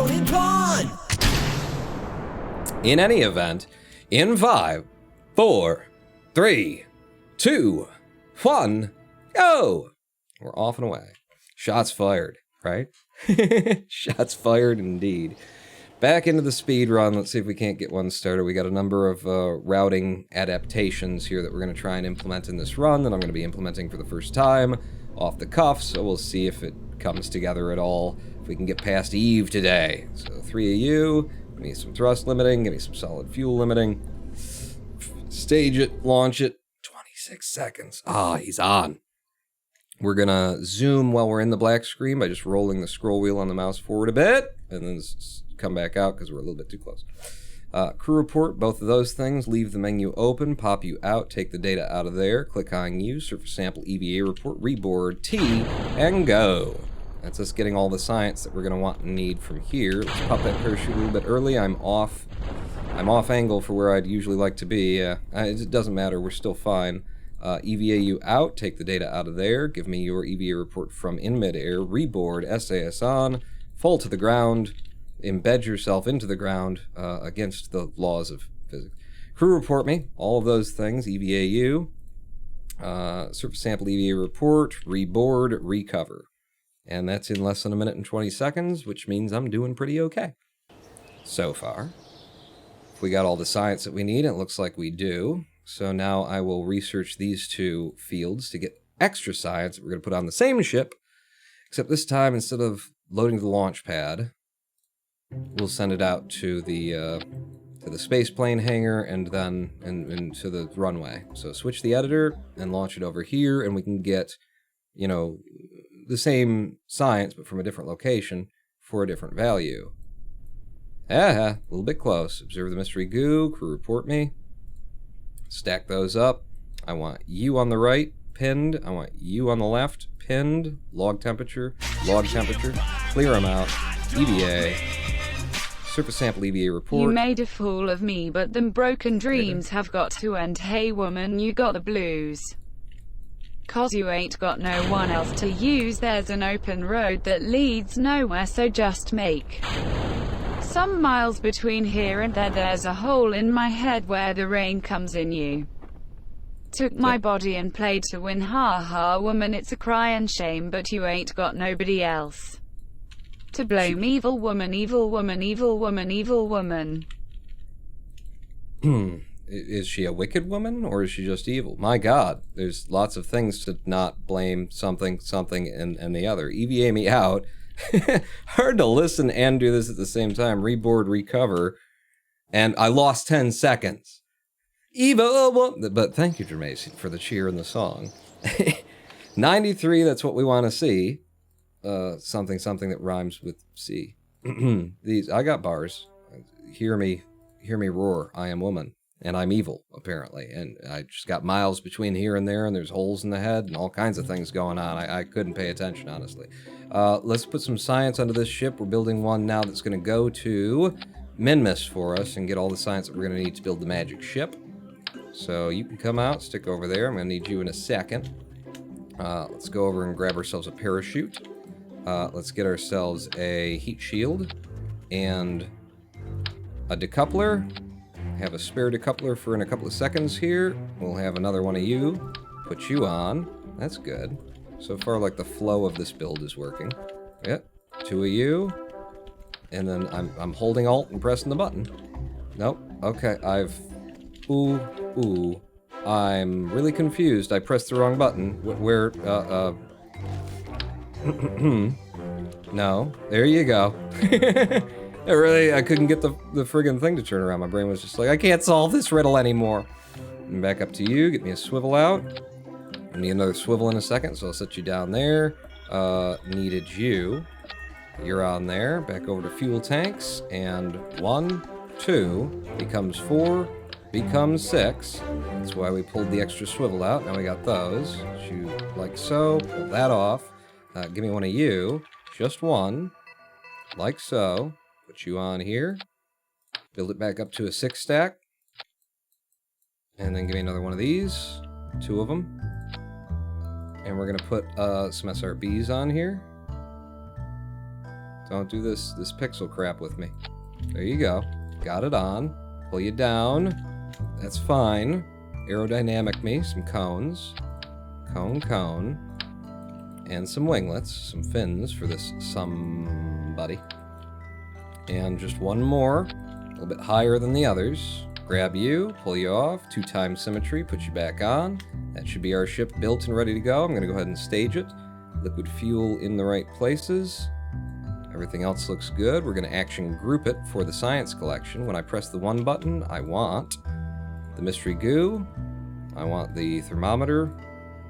roninpawn! In any event, in 5, 4, 3, 2, 1, go! We're off and away. Shots fired, right? Shots fired indeed. Back into the speed run. Let's see if we can't get one started. We got a number of routing adaptations here that we're going to try and implement in this run that I'm going to be implementing for the first time off the cuff, so we'll see if it comes together at all, if we can get past Eve today. So 3 of you, give me some thrust limiting, give me some solid fuel limiting. Stage it, launch it, 26 seconds. Ah, he's on. We're going to zoom while we're in the black screen by just rolling the scroll wheel on the mouse forward a bit, and then come back out because we're a little bit too close. Crew report, both of those things. Leave the menu open, pop you out, take the data out of there, click on you, surface sample EVA report, reboard T, and go. That's us getting all the science that we're going to want and need from here. Let's pop that parachute a little bit early. I'm off angle for where I'd usually like to be. It doesn't matter, we're still fine. EVA you out, take the data out of there, give me your EVA report from in midair, reboard, SAS on, fall to the ground, embed yourself into the ground against the laws of physics. Crew report me, all of those things, EVA you, surface sample EVA report, reboard, recover. And that's in less than 1 minute and 20 seconds, which means I'm doing pretty okay so far. If we got all the science that we need, it looks like we do. So now I will research these 2 fields to get extra science that we're going to put on the same ship, except this time, instead of loading to the launch pad, we'll send it out to the space plane hangar and then to the runway. So switch the editor and launch it over here, and we can get, you know, the same science but from a different location for a different value. A little bit close. Observe the mystery goo. Crew report me. Stack those up. I want you on the right, pinned. I want you on the left, pinned. Log temperature, clear them out. EVA, surface sample EVA report. You made a fool of me, but them broken dreams have got to end. Hey woman, you got the blues. 'Cause you ain't got no one else to use. There's an open road that leads nowhere, so just make some miles between here and there. There's a hole in my head where the rain comes in. You took my body and played to win. Ha ha woman, it's a crying shame, but you ain't got nobody else to blame. Evil woman, evil woman, evil woman, evil woman. Is she a wicked woman, or is she just evil? My God, there's lots of things to not blame something, and the other. EVA me out. Hard to listen and do this at the same time. Reboard, recover. And I lost 10 seconds. Evil! But thank you, Jermaine, for the cheer and the song. 93, that's what we want to see. Something that rhymes with C. I got bars. Hear me roar. I am woman. And I'm evil, apparently. And I just got miles between here and there, and there's holes in the head, and all kinds of things going on. I couldn't pay attention, honestly. Let's put some science onto this ship. We're building one now that's going to go to Minmus for us and get all the science that we're going to need to build the magic ship. So you can come out, stick over there. I'm going to need you in a second. Let's go over and grab ourselves a parachute. Let's get ourselves a heat shield and a decoupler. Have a spare decoupler for in a couple of seconds here. We'll have another one of you. Put you on. That's good. So far, like, the flow of this build is working. Yep. 2 of you. And then I'm holding Alt and pressing the button. Nope. Okay, Ooh. I'm really confused. I pressed the wrong button. Where, No. There you go. I couldn't get the friggin' thing to turn around. My brain was just like, I can't solve this riddle anymore. And back up to you. Get me a swivel out. I need another swivel in a second, so I'll set you down there. Needed you. You're on there. Back over to fuel tanks. And 1, 2, becomes 4, becomes 6. That's why we pulled the extra swivel out. Now we got those. Shoot like so. Pull that off. Give me one of you. Just one. Like so. Put you on here. Build it back up to a 6 stack. And then give me another one of these. 2 of them. And we're going to put some SRBs on here. Don't do this pixel crap with me. There you go. Got it on. Pull you down. That's fine. Aerodynamic me. Some cones. Cone. And some winglets. Some fins for this somebody. And just one more. A little bit higher than the others. Grab you. Pull you off. 2 times symmetry. Put you back on. That should be our ship built and ready to go. I'm going to go ahead and stage it. Liquid fuel in the right places. Everything else looks good. We're going to action group it for the science collection. When I press the 1 button, I want the mystery goo, I want the thermometer,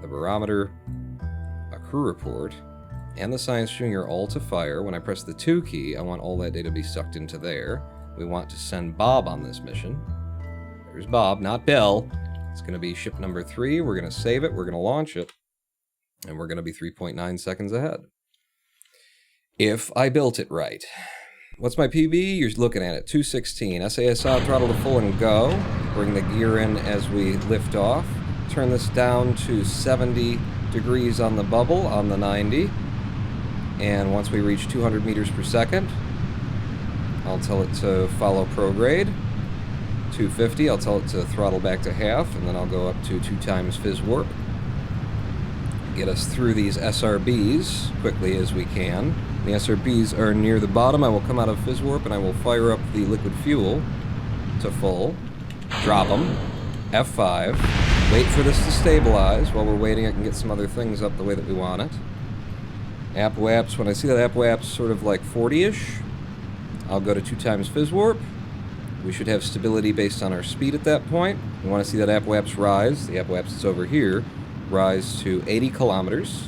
the barometer, a crew report, and the science junior all to fire. When I press the 2 key, I want all that data to be sucked into there. We want to send Bob on this mission. There's Bob, not Bill. It's going to be ship number 3. We're going to save it. We're going to launch it. And we're going to be 3.9 seconds ahead. If I built it right. What's my PB? You're looking at it. 216. SAS out, throttle to full and go. Bring the gear in as we lift off. Turn this down to 70 degrees on the bubble on the 90. And once we reach 200 meters per second, I'll tell it to follow prograde. 250, I'll tell it to throttle back to half, and then I'll go up to 2 times fizz warp. Get us through these SRBs quickly as we can. The SRBs are near the bottom. I will come out of fizz warp and I will fire up the liquid fuel to full. Drop them. F5. Wait for this to stabilize. While we're waiting, I can get some other things up the way that we want it. App-waps. When I see that app-waps sort of like 40-ish, I'll go to 2 times fizz warp. We should have stability based on our speed at that point. We want to see that app-waps rise. The app-waps is over here. Rise to 80 kilometers.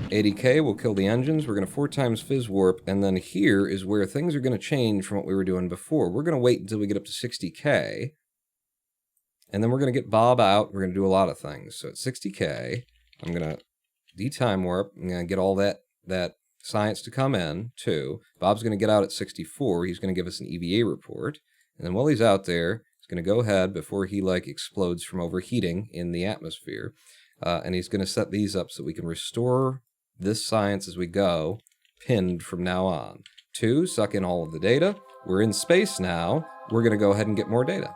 80k will kill the engines. We're going to 4 times fizz warp, and then here is where things are going to change from what we were doing before. We're going to wait until we get up to 60k, and then we're going to get Bob out. We're going to do a lot of things. So at 60k, I'm going to D-time warp. I'm going to get all that science to come in, too. Bob's going to get out at 64. He's going to give us an EVA report, and then while he's out there, he's going to go ahead before he explodes from overheating in the atmosphere, and he's going to set these up so we can restore this science as we go, pinned from now on. 2, suck in all of the data. We're in space now. We're going to go ahead and get more data.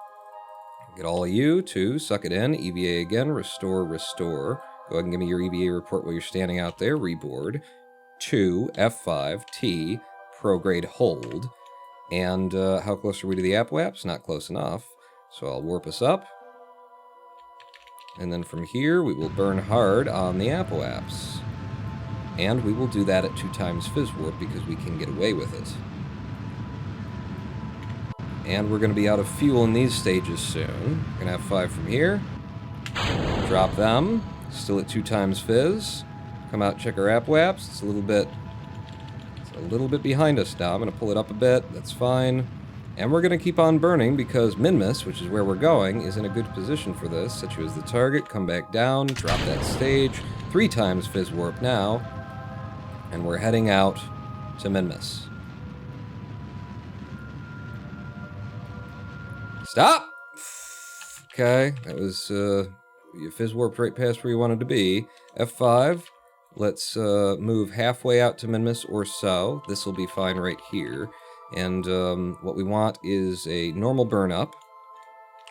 Get all of you. 2, suck it in. EVA again. Restore. Go ahead and give me your EVA report while you're standing out there. Reboard. 2, F5, T, prograde hold. And how close are we to the app-waps? Not close enough. So I'll warp us up. And then from here, we will burn hard on the app-waps. And we will do that at 2 times fizz warp because we can get away with it. And we're going to be out of fuel in these stages soon. We're going to have 5 from here. Drop them. Still at 2 times fizz. Come out, check our app-waps. It's a little bit behind us now. I'm going to pull it up a bit. That's fine. And we're going to keep on burning because Minmus, which is where we're going, is in a good position for this. Set you as the target. Come back down. Drop that stage. 3 times fizz warp now. And we're heading out to Minmus. Stop! Okay, that was, you fizz warped right past where you wanted to be. F5. Let's move halfway out to Minmus or so. This will be fine right here. And what we want is a normal burn up.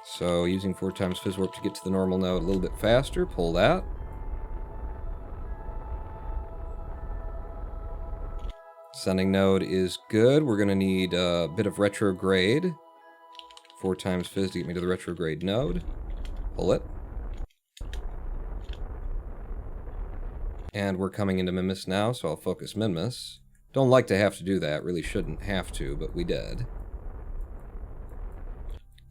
So using 4 times fizz warp to get to the normal node a little bit faster. Pull that. Sending node is good. We're going to need a bit of retrograde. 4 times fizz to get me to the retrograde node. Pull it. And we're coming into Minmus now, so I'll focus Minmus. Don't like to have to do that. Really shouldn't have to, but we did.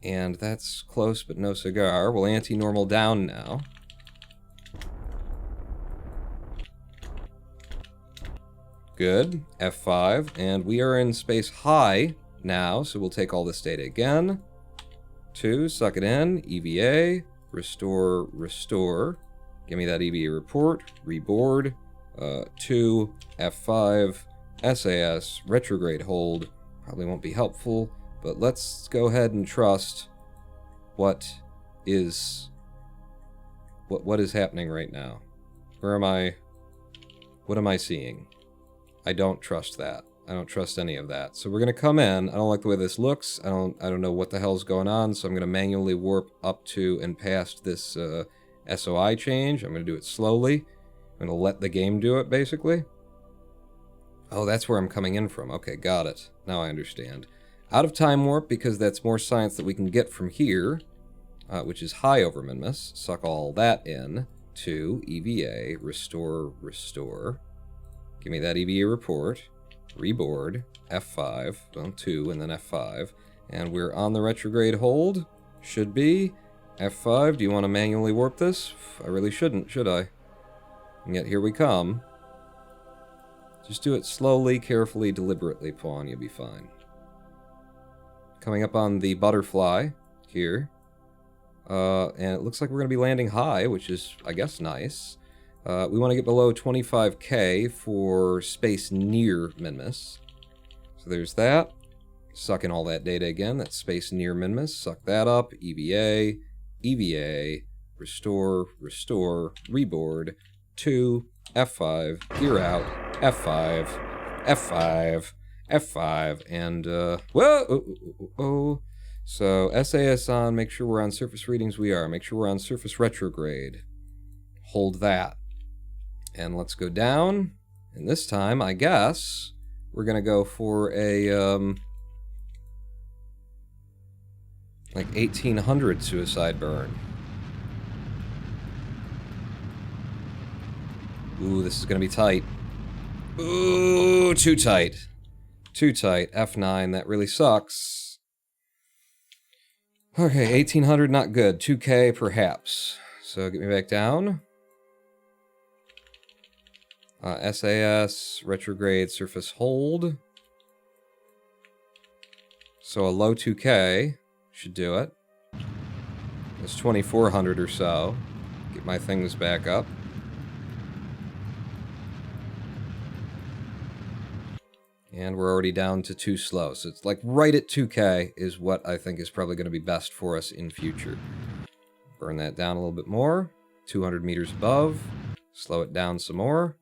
And that's close, but no cigar. We'll anti-normal down now. Good. F5. And we are in space high now, so we'll take all this data again. 2, suck it in. EVA. Restore. Give me that EVA report. Reboard. 2, F5, SAS, retrograde hold. Probably won't be helpful, but let's go ahead and trust what is happening right now. What am I seeing? I don't trust that. I don't trust any of that. So we're going to come in. I don't like the way this looks. I don't know what the hell's going on, so I'm going to manually warp up to and past this SOI change. I'm going to do it slowly. I'm going to let the game do it, basically. Oh, that's where I'm coming in from. Okay, got it. Now I understand. Out of time warp, because that's more science that we can get from here, which is high over Minmus. Suck all that in to EVA, restore, restore. Give me that EVA report. Reboard, F5, well, 2, and then F5. And we're on the retrograde hold. Should be. F5, do you want to manually warp this? I really shouldn't, should I? And yet here we come. Just do it slowly, carefully, deliberately, Pawn. You'll be fine. Coming up on the butterfly here. And it looks like we're going to be landing high, which is, I guess, nice. We want to get below 25k for space near Minmus. So there's that. Suck in all that data again. That's space near Minmus. Suck that up. EVA, EVA, restore, restore, reboard, 2, F5, gear out, F5, F5, F5, and, whoa, So SAS on, make sure we're on surface readings. We are. Make sure we're on surface retrograde. Hold that. And let's go down. And this time, I guess, we're going to go for a, like 1800 suicide burn. Ooh, this is going to be tight. Ooh, too tight. Too tight. F9, that really sucks. Okay, 1800, not good. 2k, perhaps. So get me back down. SAS, retrograde, surface hold. So a low 2k should do it. It's 2400 or so. Get my things back up. And we're already down to 2 slow. So it's like right at 2k is what I think is probably going to be best for us in future. Burn that down a little bit more. 200 meters above. Slow it down some more.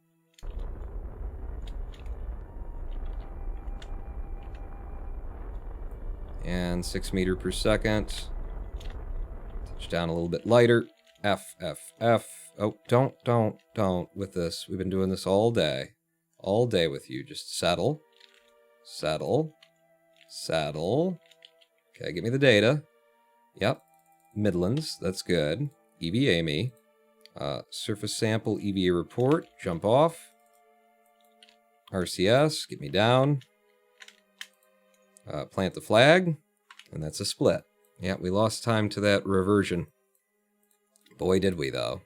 And 6 meters per second. Touch down a little bit lighter. F, F, F. Oh, don't with this. We've been doing this all day. All day with you. Just settle. Settle. Settle. Okay, give me the data. Yep. Midlands. That's good. EVA me. Surface sample, EVA report. Jump off. RCS. Get me down. Plant the flag. And that's a split. Yeah, we lost time to that reversion. Boy, did we, though.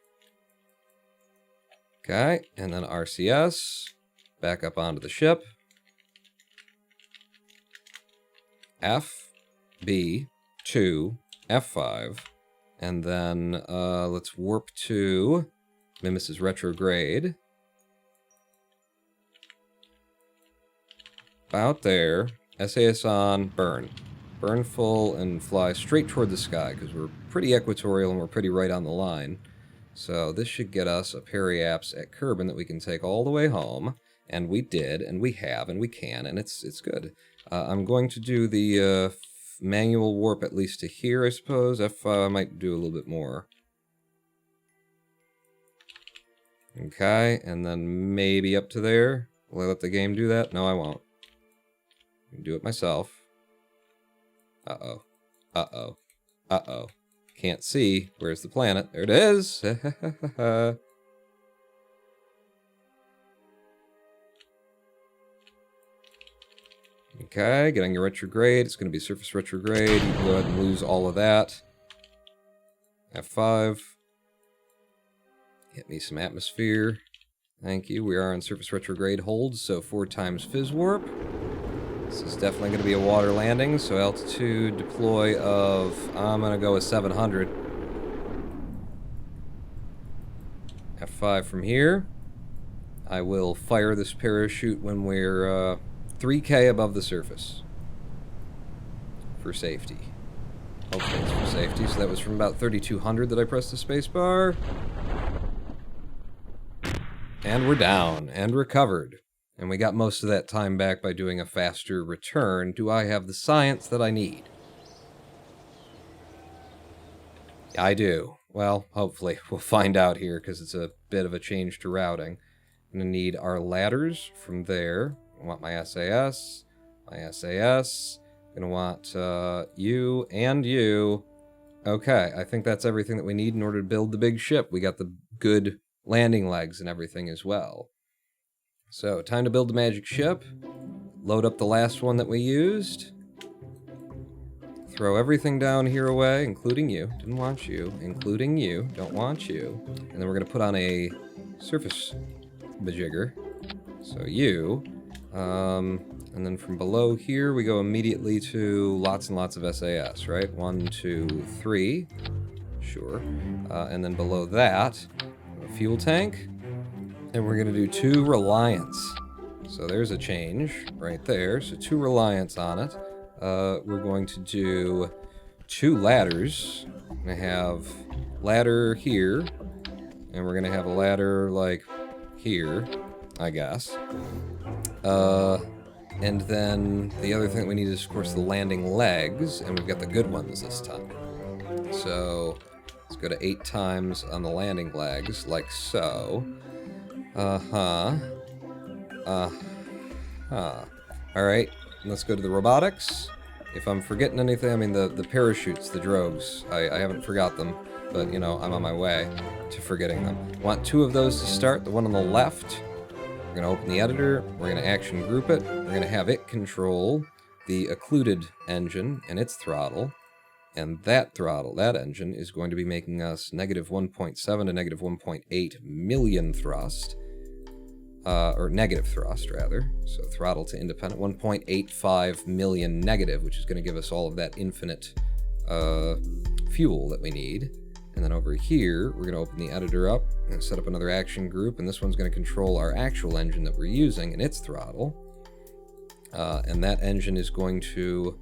Okay, and then RCS. Back up onto the ship. F, B, 2, F5. And then let's warp to Minmus's retrograde. About there. SAS on, burn. Burn full and fly straight toward the sky, because we're pretty equatorial and we're pretty right on the line. So this should get us a periapse at Kerbin that we can take all the way home. And we did, and we have, and we can, and it's good. I'm going to do the manual warp at least to here, I suppose. F5, I might do a little bit more. Okay, and then maybe up to there. Will I let the game do that? No, I won't. I can do it myself. Uh-oh. Uh-oh. Uh-oh. Can't see. Where's the planet? There it is! Okay, get on your retrograde. It's going to be surface retrograde. You can go ahead and lose all of that. F5. Get me some atmosphere. Thank you. We are on surface retrograde hold, so 4 times fizz warp. This is definitely going to be a water landing, so altitude deploy of, I'm going to go with 700. F5 from here. I will fire this parachute when we're 3k above the surface. For safety. Hopefully it's for safety. So that was from about 3200 that I pressed the spacebar. And we're down and recovered. And we got most of that time back by doing a faster return. Do I have the science that I need? I do. Well, hopefully. We'll find out here, because it's a bit of a change to routing. I'm going to need our ladders from there. I want my SAS. My SAS. I'm going to want you and you. Okay, I think that's everything that we need in order to build the big ship. We got the good landing legs and everything as well. So, time to build the magic ship. Load up the last one that we used. Throw everything down here away, including you. Didn't want you. Including you. Don't want you. And then we're going to put on a surface bajigger. So you. And then from below here, we go immediately to lots and lots of SAS, right? 1, 2, 3. Sure. And then below that, a fuel tank. And we're going to do 2 reliance. So there's a change right there. So 2 reliance on it. We're going to do 2 ladders. We're going to have ladder here. And we're going to have a ladder like here, I guess. And then the other thing that we need is, of course, the landing legs. And we've got the good ones this time. So let's go to 8 times on the landing legs, like so. Alright, let's go to the robotics. If I'm forgetting anything, I mean the parachutes, the drogues, I haven't forgot them, but, you know, I'm on my way to forgetting them. Want 2 of those to start, the one on the left. We're going to open the editor, we're going to action group it, we're going to have it control the occluded engine and its throttle. And that throttle, that engine, is going to be making us negative 1.7 to negative 1.8 million thrust. Or negative thrust, rather. So throttle to independent, 1.85 million negative, which is going to give us all of that infinite fuel that we need. And then over here, we're going to open the editor up and set up another action group. And this one's going to control our actual engine that we're using and its throttle. And that engine is going to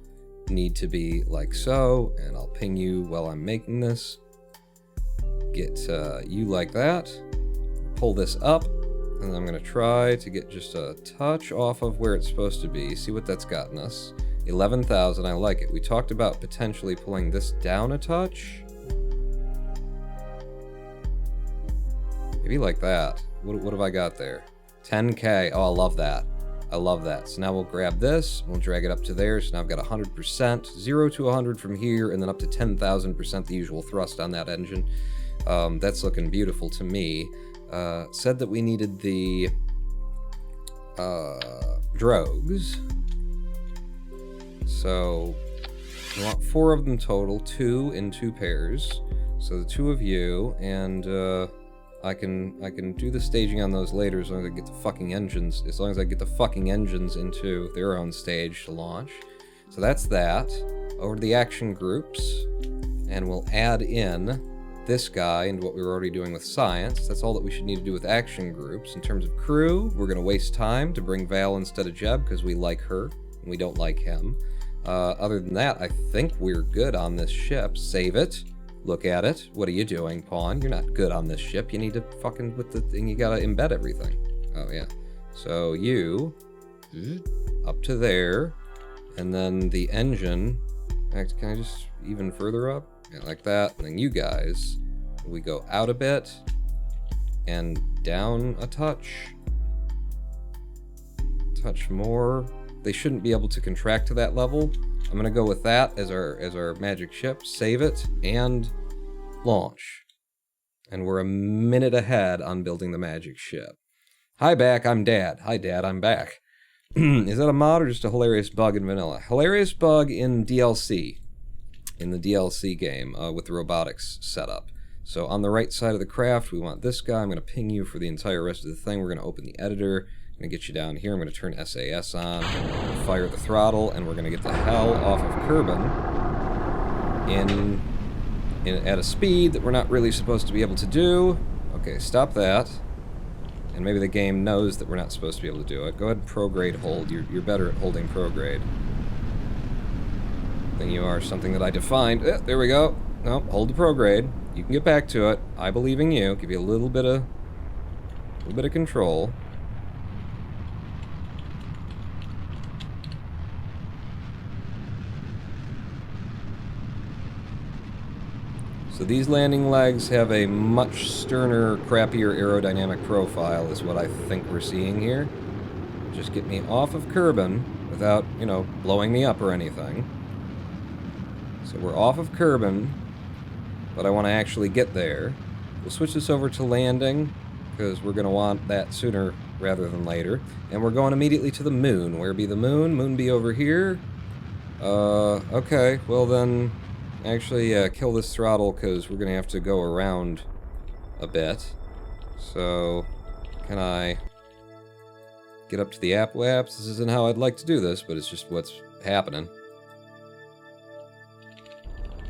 need to be like so. And I'll ping you while I'm making this. Get you like that. Pull this up. And I'm going to try to get just a touch off of where it's supposed to be. See what that's gotten us. 11,000, I like it. We talked about potentially pulling this down a touch. Maybe like that. What have I got there? 10K. Oh, I love that. I love that. So now we'll grab this. We'll drag it up to there. So now I've got 100%. 0 to 100 from here. And then up to 10,000% the usual thrust on that engine. That's looking beautiful to me. Said that we needed the drogues. So we want 4 of them total, 2 in 2 pairs. So the 2 of you, and I can do the staging on those later as long as I get the fucking engines. As long as I get the fucking engines into their own stage to launch. So that's that. Over to the action groups, and we'll add in this guy into what we were already doing with science. That's all that we should need to do with action groups. In terms of crew, we're going to waste time to bring Val instead of Jeb because we like her and we don't like him. Other than that, I think we're good on this ship. Save it. Look at it. What are you doing, Pawn? You're not good on this ship. You need to fucking, with the thing, you gotta embed everything. Oh, yeah. So you, up to there, and then the engine, can I just even further up? Yeah, like that. And then you guys, we go out a bit and down a touch. Touch more. They shouldn't be able to contract to that level. I'm gonna go with that as our magic ship. Save it and launch. And we're a minute ahead on building the magic ship. Hi, back. I'm Dad. Hi, Dad. I'm back. Is that a mod or just a hilarious bug in vanilla? Hilarious bug in DLC. In the DLC game with the robotics setup. So on the right side of the craft, we want this guy. I'm going to ping you for the entire rest of the thing. We're going to open the editor. I'm going to get you down here. I'm going to turn SAS on, fire the throttle, and we're going to get the hell off of Kerbin at a speed that we're not really supposed to be able to do. Okay, stop that. And maybe the game knows that we're not supposed to be able to do it. Go ahead and prograde hold. You're better at holding prograde than you are something that I defined. There we go. No, hold the prograde. You can get back to it. I believe in you. Give you a little bit of control. So these landing legs have a much sterner, crappier aerodynamic profile is what I think we're seeing here. Just get me off of Kerbin without, you know, blowing me up or anything. So we're off of Kerbin, but I want to actually get there. We'll switch this over to landing, because we're going to want that sooner rather than later. And we're going immediately to the moon. Where be the moon? Moon be over here. Okay, well then, actually kill this throttle, because we're going to have to go around a bit. So, can I get up to the apoapse? This isn't how I'd like to do this, but it's just what's happening.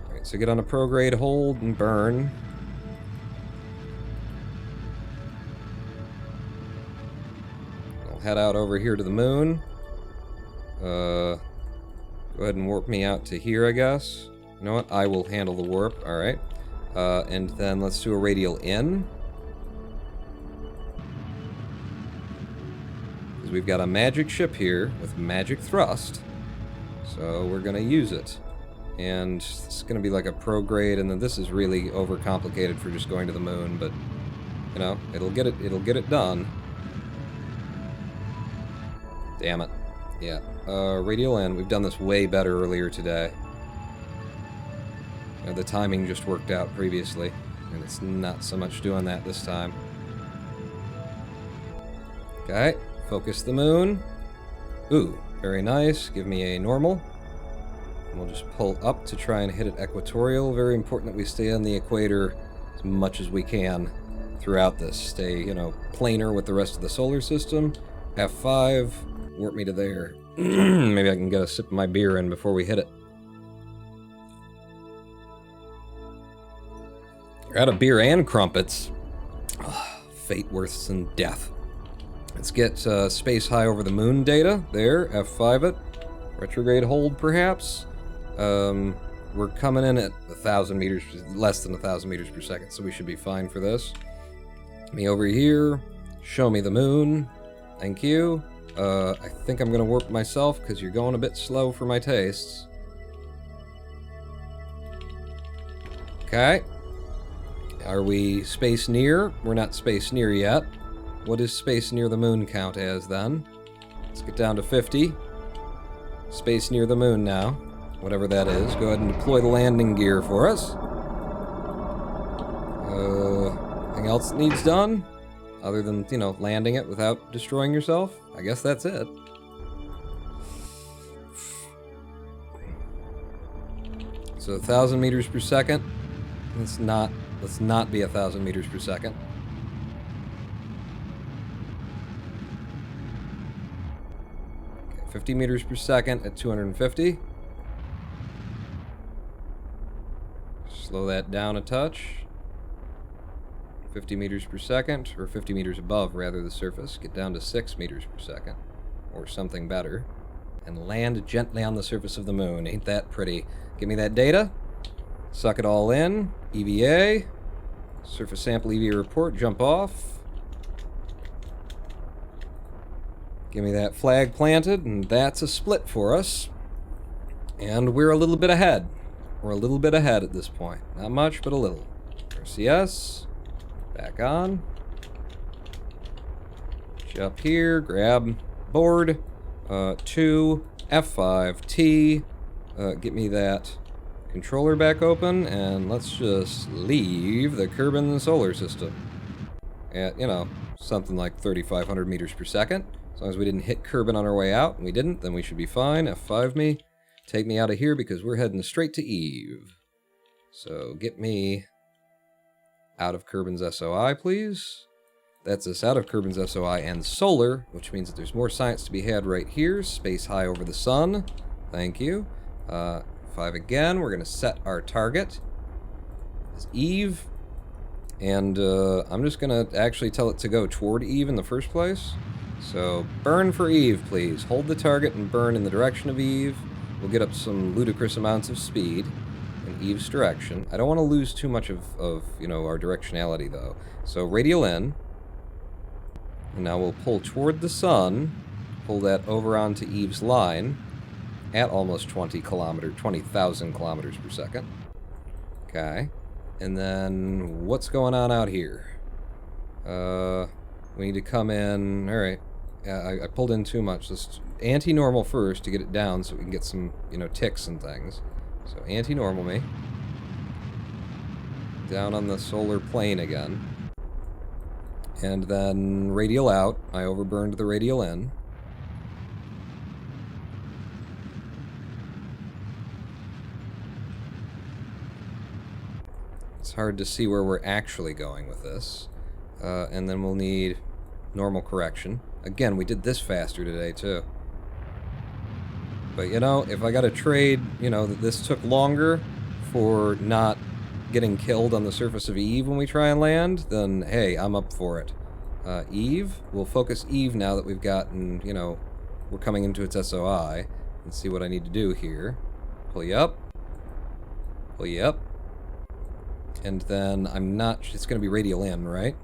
Alright, so get on a prograde, hold, and burn. I'll head out over here to the moon. Go ahead and warp me out to here, I guess. You know what? I will handle the warp. Alright. And then let's do a radial in. Because we've got a magic ship here with magic thrust. So we're going to use it. And it's going to be like a prograde, and then this is really overcomplicated for just going to the moon, but, you know, it'll get it done. Damn it. Yeah. Radial in. We've done this way better earlier today. You know, the timing just worked out previously, and it's not so much doing that this time. Okay. Focus the moon. Ooh, very nice. Give me a normal. And we'll just pull up to try and hit it equatorial. Very important that we stay on the equator as much as we can throughout this. Stay, you know, planar with the rest of the solar system. F5. Warp me to there. Maybe I can get a sip of my beer in before we hit it. You're out of beer and crumpets. Oh, fate worse than death. Let's get space high over the moon data. There, F5 it. Retrograde hold, perhaps. We're coming in at 1,000 meters, less than 1,000 meters per second, so we should be fine for this. Me over here. Show me the moon. Thank you. I think I'm going to warp myself, because you're going a bit slow for my tastes. Okay. Are we space near? We're not space near yet. What does space near the moon count as, then? Let's get down to 50. Space near the moon now. Whatever that is. Go ahead and deploy the landing gear for us. Anything else that needs done? Other than, you know, landing it without destroying yourself? I guess that's it. So 1,000 meters per second. Let's not be 1,000 meters per second. Okay, 50 meters per second at 250. Slow that down a touch. 50 meters per second, or 50 meters above, rather, the surface. Get down to 6 meters per second, or something better, and land gently on the surface of the moon. Ain't that pretty? Give me that data. Suck it all in. EVA. Surface sample EVA report. Jump off. Give me that flag planted, and that's a split for us. And we're a little bit ahead. We're a little bit ahead at this point. Not much, but a little. RCS. Back on. Up here, grab board. 2, F5, T. Get me that controller back open, and let's just leave the Kerbin solar system at, you know, something like 3,500 meters per second. As long as we didn't hit Kerbin on our way out, and we didn't, then we should be fine. F5 me. Take me out of here, because we're heading straight to Eve. So get me out of Kerbin's SOI, please. That's us out of Kerbin's SOI and solar, which means that there's more science to be had right here. Space high over the sun. Thank you. 5 again. We're going to set our target as Eve. And I'm just going to actually tell it to go toward Eve in the first place. So burn for Eve, please. Hold the target and burn in the direction of Eve. We'll get up some ludicrous amounts of speed in Eve's direction. I don't want to lose too much of you know, our directionality, though. So radial in. And now we'll pull toward the sun. Pull that over onto Eve's line at almost 20,000 kilometers per second. Okay. And then, what's going on out here? We need to come in... Alright. Yeah, I pulled in too much. Let's anti-normal first to get it down so we can get some, you know, ticks and things. So anti-normal me. Down on the solar plane again. And then radial out. I overburned the radial in. It's hard to see where we're actually going with this. And then we'll need normal correction. Again, we did this faster today, too. But, you know, if I gotta trade, you know, that this took longer for not getting killed on the surface of Eve when we try and land, then, hey, I'm up for it. Eve, we'll focus Eve now that we've gotten, you know, we're coming into its SOI. Let's see what I need to do here. Pull you up. Pull you up. And then I'm not... It's going to be radial in, right?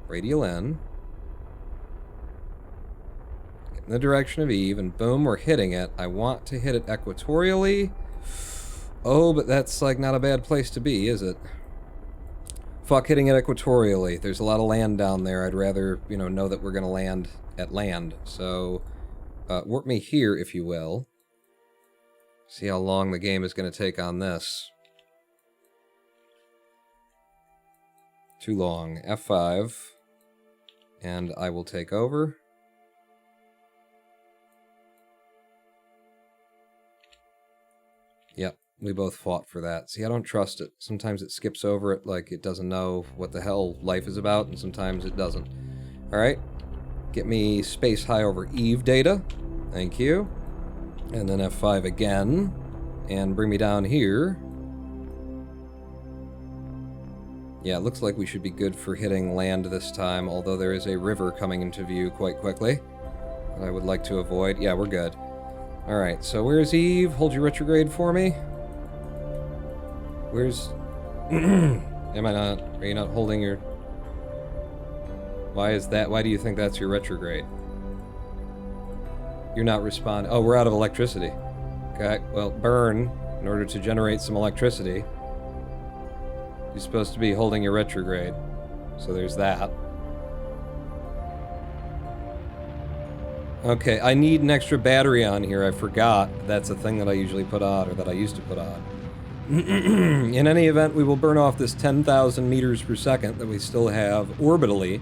Radial in. Get in the direction of Eve, and boom, we're hitting it. I want to hit it equatorially. Oh, but that's, like, not a bad place to be, is it? Fuck hitting it equatorially. There's a lot of land down there. I'd rather, you know that we're going to land at land. So, warp me here, if you will. See how long the game is going to take on this. Too long. F5. And I will take over. Yep, we both fought for that. See, I don't trust it. Sometimes it skips over it like it doesn't know what the hell life is about, and sometimes it doesn't. Alright. Get me space high over Eve data. Thank you. And then F5 again. And bring me down here. Yeah, it looks like we should be good for hitting land this time, although there is a river coming into view quite quickly that I would like to avoid. Yeah, we're good. Alright, so where's Eve? Hold your retrograde for me. Where's... Am I not... Are you not holding your... Why is that? Why do you think that's your retrograde? You're not responding... Oh, we're out of electricity. Okay, well, burn in order to generate some electricity. You're supposed to be holding your retrograde. So there's that. Okay, I need an extra battery on here. I forgot. That's a thing that I usually put on, or that I used to put on. In any event, we will burn off this 10,000 meters per second that we still have orbitally.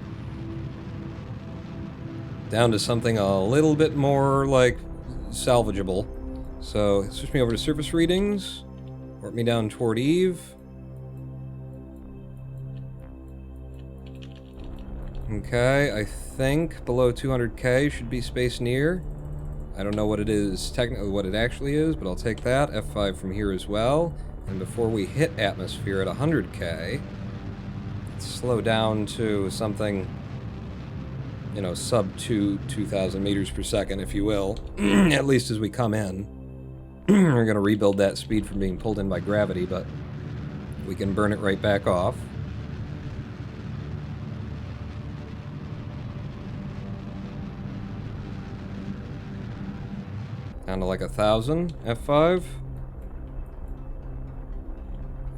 Down to something a little bit more, like, salvageable. So, switch me over to surface readings. Warp me down toward Eve. Okay, I think below 200k should be space near. I don't know what it is, technically what it actually is, but I'll take that. F5 from here as well. And before we hit atmosphere at 100k, let's slow down to something, you know, sub 2,000 meters per second, if you will, at least as we come in. We're going to rebuild that speed from being pulled in by gravity, but we can burn it right back off. Down to like 1,000, F5.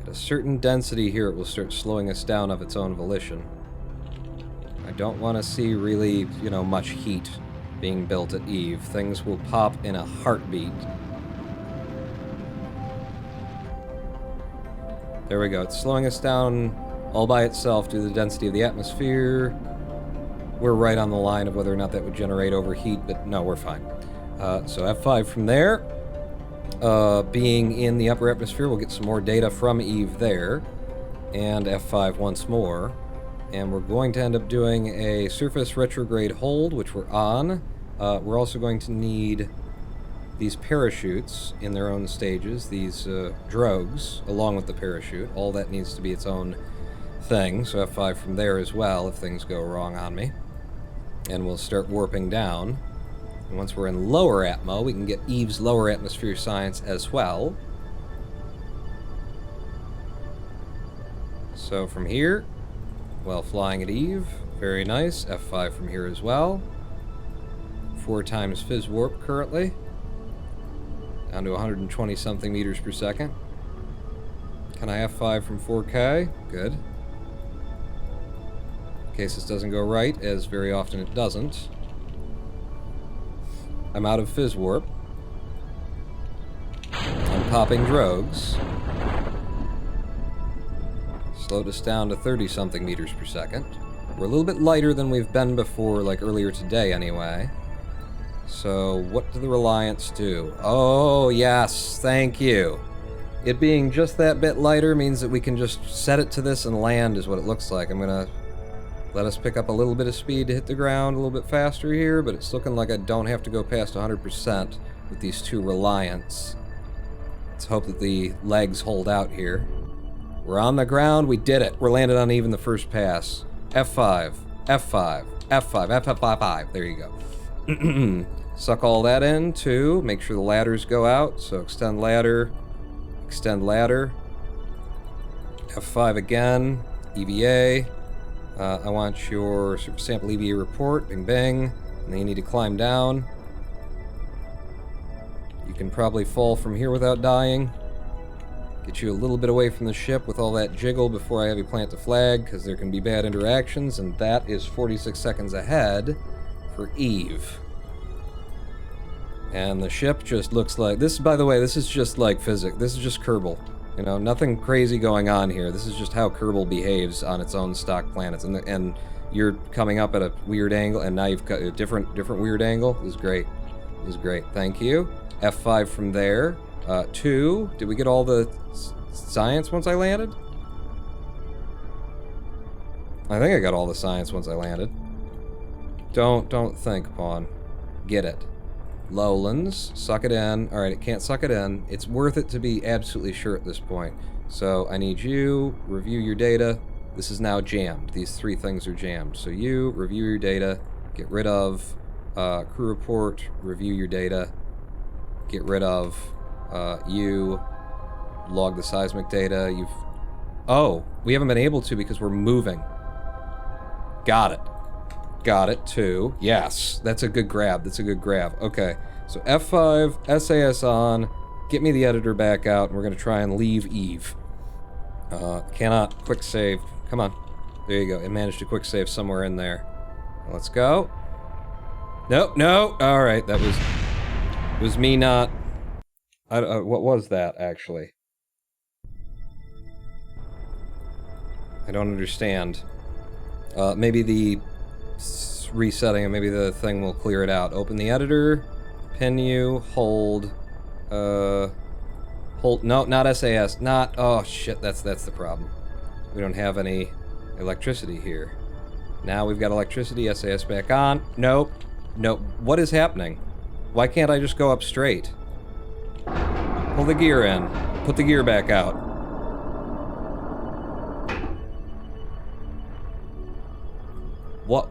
At a certain density here, it will start slowing us down of its own volition. I don't want to see really, you know, much heat being built at Eve. Things will pop in a heartbeat. There we go. It's slowing us down all by itself due to the density of the atmosphere. We're right on the line of whether or not that would generate overheat, but no, we're fine. So F5 from there. Being in the upper atmosphere, we'll get some more data from Eve there. And F5 once more. And we're going to end up doing a surface retrograde hold, which we're on. We're also going to need these parachutes in their own stages, these drogues, along with the parachute. All that needs to be its own thing, so F5 from there as well if things go wrong on me. And we'll start warping down. And once we're in lower atmo, we can get Eve's lower atmosphere science as well. So from here, while flying at Eve, very nice. F5 from here as well. 4 times phys warp currently. Down to 120 something meters per second. Can I F5 from 4K? Good. In case this doesn't go right, as very often it doesn't. I'm out of Fizz Warp. I'm popping drogues. Slowed us down to 30-something meters per second. We're a little bit lighter than we've been before, like earlier today anyway. So, what do the Reliants do? Oh, yes, thank you. It being just that bit lighter means that we can just set it to this and land is what it looks like. I'm gonna let us pick up a little bit of speed to hit the ground a little bit faster here, but it's looking like I don't have to go past 100% with these two Reliants. Let's hope that the legs hold out here. We're on the ground, we did it. We're landed on even the first pass. F5, F5, F5, F5, there you go. Suck all that in, too. Make sure the ladders go out, so extend ladder, F5 again, EVA. I want your surface sample EVA report, bing bing, and then you need to climb down. You can probably fall from here without dying. Get you a little bit away from the ship with all that jiggle before I have you plant the flag, because there can be bad interactions, and that is 46 seconds ahead for Eve. And the ship just looks like... This, by the way, this is just like physics. This is just Kerbal. You know, nothing crazy going on here. This is just how Kerbal behaves on its own stock planets. And you're coming up at a weird angle, and now you've got a different weird angle. This is great. This is great. Thank you. F5 from there. 2. Did we get all the science once I landed? I think I got all the science once I landed. Don't think, Pawn. Get it. Lowlands, suck it in. Alright, it can't suck it in. It's worth it to be absolutely sure at this point. So, I need you, review your data. This is now jammed. These three things are jammed. So you, review your data, get rid of crew report, review your data, get rid of you, log the seismic data. Oh, we haven't been able to because we're moving. Got it. Got it, too. Yes, that's a good grab. That's a good grab. Okay, so F5, SAS on, get me the editor back out, and we're going to try and leave Eve. Cannot quick save. Come on. There you go. It managed to quick save somewhere in there. Let's go. Nope, no. All right, that was me not... what was that, actually? I don't understand. Maybe the... resetting, and maybe the thing will clear it out. Open the editor, pin you, hold, no, not SAS, oh shit, that's the problem. We don't have any electricity here. Now we've got electricity, SAS back on, nope, what is happening? Why can't I just go up straight? Pull the gear in, put the gear back out. What?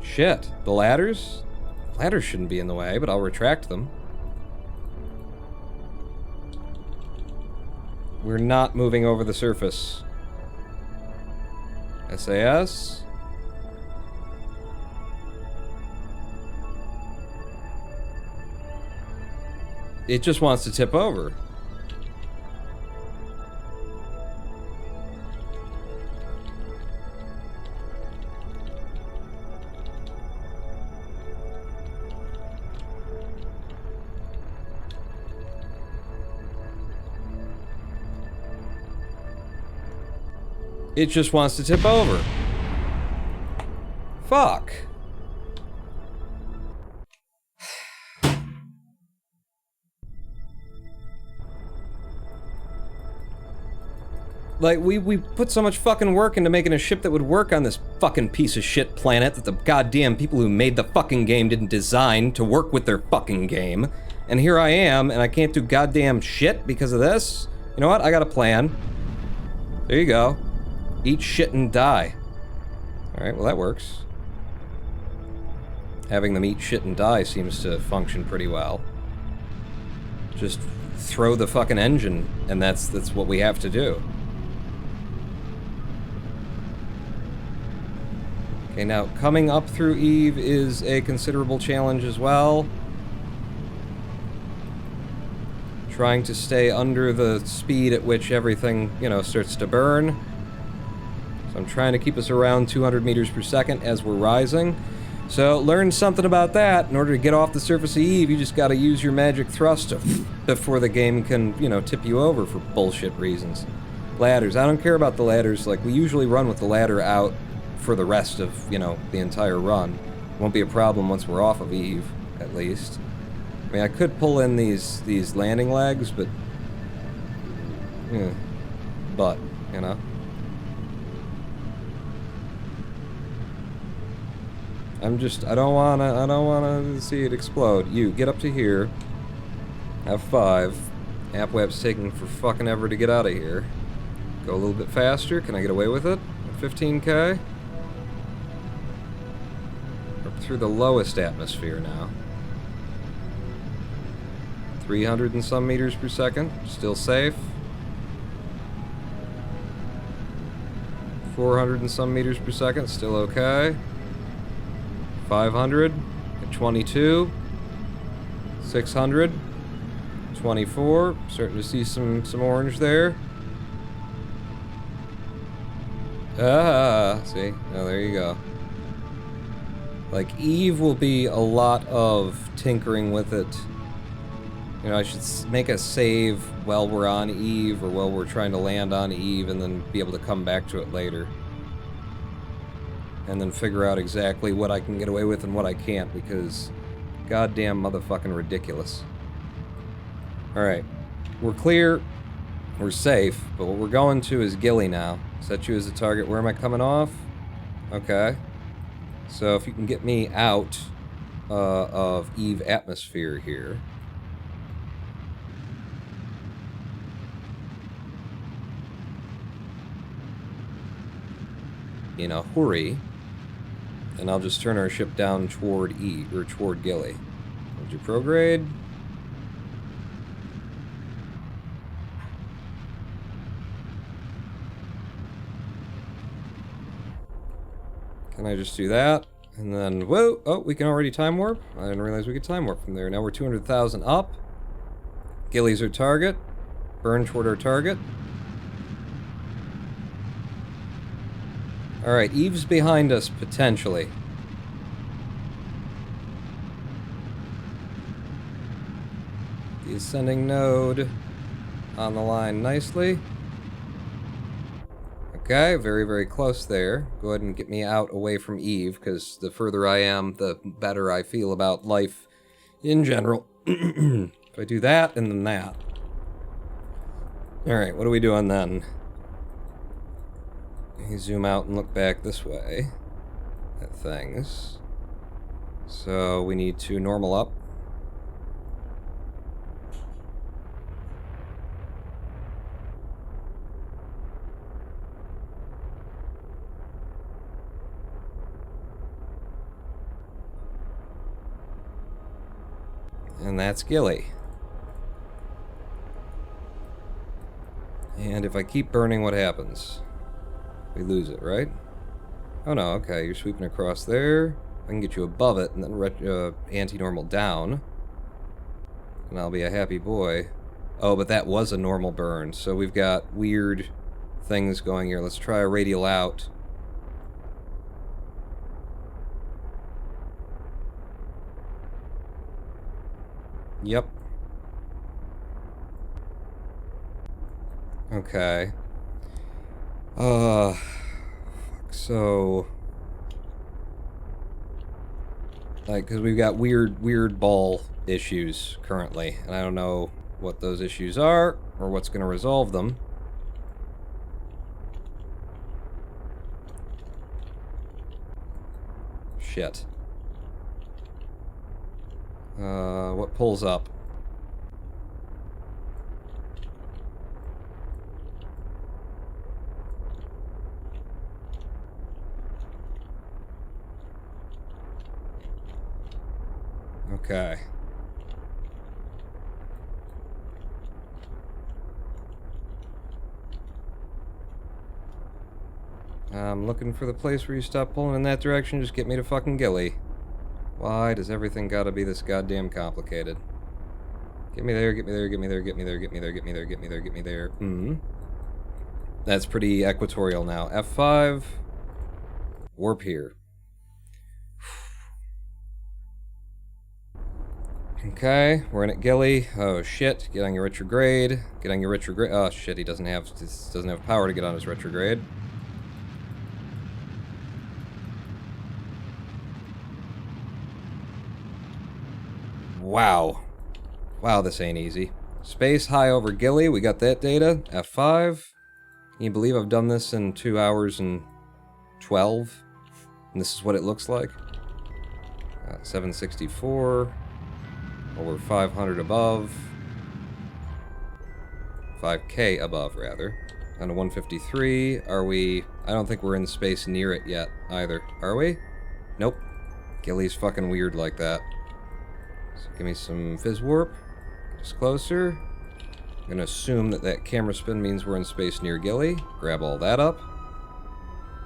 Shit. The ladders? Ladders shouldn't be in the way, but I'll retract them. We're not moving over the surface. SAS? It just wants to tip over. It just wants to tip over. Fuck. Like, we put so much fucking work into making a ship that would work on this fucking piece of shit planet that the goddamn people who made the fucking game didn't design to work with their fucking game. And here I am, and I can't do goddamn shit because of this? You know what? I got a plan. There you go. Eat shit and die. Alright, well that works. Having them eat shit and die seems to function pretty well. Just throw the fucking engine, and that's what we have to do. Okay, now, coming up through Eve is a considerable challenge as well. trying to stay under the speed at which everything, you know, starts to burn. So I'm trying to keep us around 200 meters per second as we're rising. So learn something about that. In order to get off the surface of Eve, you just gotta use your magic thrust before the game can, you know, tip you over for bullshit reasons. Ladders. I don't care about the ladders. Like, we usually run with the ladder out for the rest of, you know, the entire run. Won't be a problem once we're off of Eve, at least. I mean, I could pull in these landing legs, but... yeah. But, you know? I don't wanna see it explode. You, get up to here. F5. AppWeb's taking for fucking ever to get out of here. Go a little bit faster. Can I get away with it? 15K? Up through the lowest atmosphere now. 300 and some meters per second. Still safe. 400 and some meters per second. Still okay. 500 at 22. 600. 24. Starting to see some orange there. Ah, see? Oh, there you go. Like, Eve will be a lot of tinkering with it. You know, I should make a save while we're on Eve, or while we're trying to land on Eve, and then be able to come back to it later. And then figure out exactly what I can get away with and what I can't, because goddamn motherfucking ridiculous. Alright. We're clear. We're safe, but what we're going to is Gilly now. Set you as a target. Where am I coming off? Okay. So if you can get me out of Eve atmosphere here. In a hurry. And I'll just turn our ship down toward Eve, or toward Gilly. Would you prograde? Can I just do that? And then, whoa, oh, we can already time warp? I didn't realize we could time warp from there. Now we're 200,000 up. Gilly's our target. Burn toward our target. Alright, Eve's behind us, potentially. The ascending node on the line nicely. Okay, very, very close there. Go ahead and get me out away from Eve, because the further I am, the better I feel about life in general. If I do that, and then that. Alright, what are we doing then? Zoom out and look back this way at things. So we need to normal up. And that's Gilly. And if I keep burning, what happens? We lose it, right? Oh no, okay, you're sweeping across there. I can get you above it, and then anti-normal down. And I'll be a happy boy. Oh, but that was a normal burn, so we've got weird things going here. Let's try a radial out. Yep. Okay. So... like, because we've got weird ball issues currently, and I don't know what those issues are, or what's going to resolve them. Shit. What pulls up? Okay. I'm looking for the place where you stop pulling in that direction. Just get me to fucking Gilly. Why does everything gotta be this goddamn complicated? Get me there, get me there, get me there, get me there, get me there, get me there, get me there, get me there. That's pretty equatorial now. F5. Warp here. Okay, we're in at Gilly. Oh shit, get on your retrograde. Get on your retrograde. Oh shit, he doesn't have power to get on his retrograde. Wow. Wow, this ain't easy. Space high over Gilly, we got that data. F5. Can you believe I've done this in 2 hours and 12? And this is what it looks like. 764. Well, we're 500 above. 5K above, rather. On to 153. Are we... I don't think we're in space near it yet, either. Are we? Nope. Gilly's fucking weird like that. So give me some fizz warp. Just closer. I'm gonna assume that that camera spin means we're in space near Gilly. Grab all that up.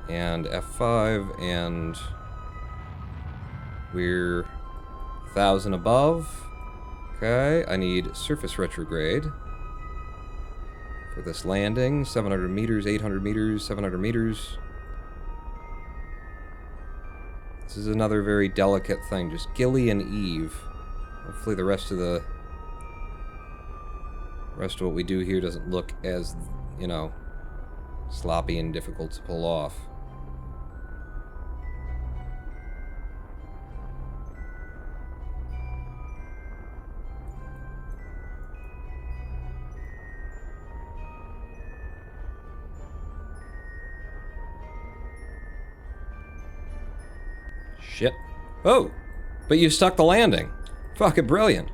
And F5, and... we're 1,000 above. Okay, I need surface retrograde for this landing. 700 meters, 800 meters, 700 meters. This is another very delicate thing. Just Gilly and Eve. Hopefully the rest of what we do here doesn't look as, you know, sloppy and difficult to pull off. Shit. Oh! But you stuck the landing. Fucking brilliant.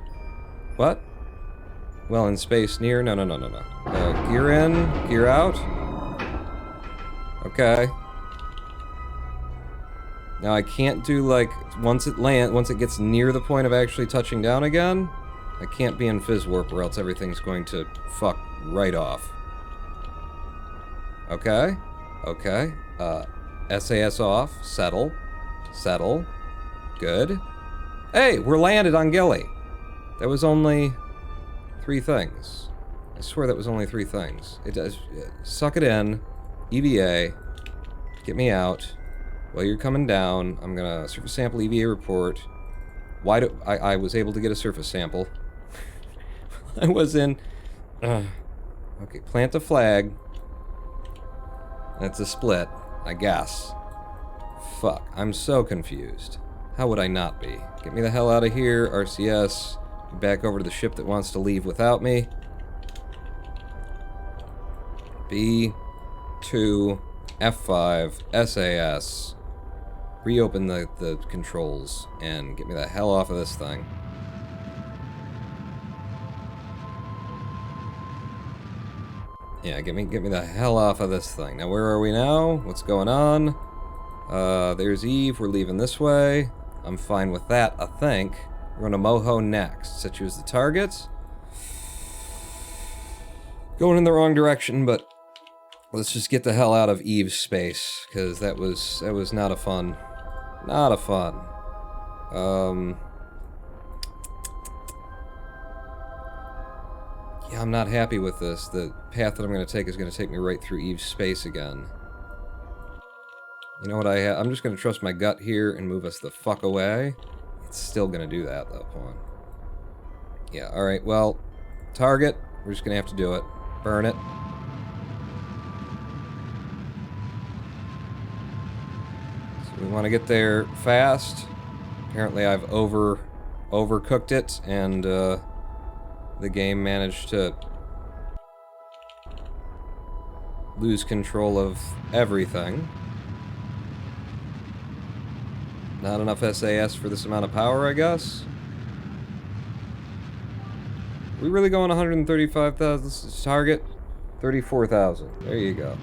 What? Well, in space near... No. Gear in, gear out. Okay. Now I can't do, like, once it gets near the point of actually touching down again, I can't be in fizz warp or else everything's going to fuck right off. Okay. Okay. SAS off. Settle. Settle. Good. Hey, we're landed on Gilly. That was only 3 things. I swear that was only 3 things. It does. Suck it in. EVA. Get me out. While you're coming down, I'm gonna surface sample EVA report. Why do I was able to get a surface sample? I was in. Okay, plant a flag. That's a split, I guess. Fuck, I'm so confused. How would I not be? Get me the hell out of here, RCS. Back over to the ship that wants to leave without me. B2, F5, SAS. Reopen the controls and get me the hell off of this thing. Yeah, get me the hell off of this thing. Now, where are we now? What's going on? There's Eve. We're leaving this way. I'm fine with that, I think. We're going to Moho next. Set you as the target. Going in the wrong direction, but let's just get the hell out of Eve's space, because that was not a fun. Not a fun. Yeah, I'm not happy with this. The path that I'm going to take is going to take me right through Eve's space again. You know what I'm just going to trust my gut here and move us the fuck away. It's still going to do that, though, pawn. Yeah, alright, well, target. We're just going to have to do it. Burn it. So we want to get there fast. Apparently I've overcooked it, and the game managed to lose control of everything. Not enough SAS for this amount of power, I guess. We really going 135,000? This is target 34,000. There you go.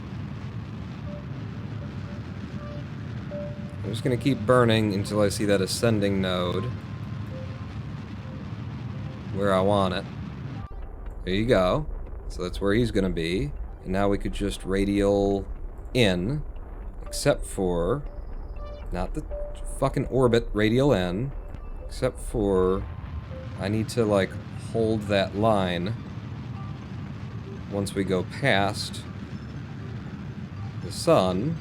I'm just gonna keep burning until I see that ascending node where I want it. There you go. So that's where he's gonna be. And now we could just radial in, except for not the fucking orbit, radial in, except for I need to, like, hold that line once we go past the sun.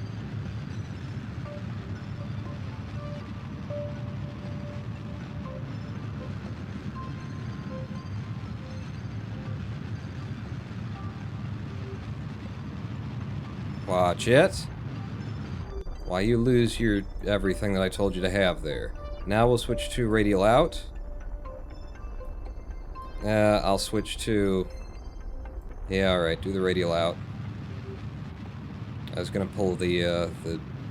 Watch it. Why you lose your everything that I told you to have there. Now we'll switch to radial out. I'll switch to... Yeah, alright, do the radial out. I was gonna pull the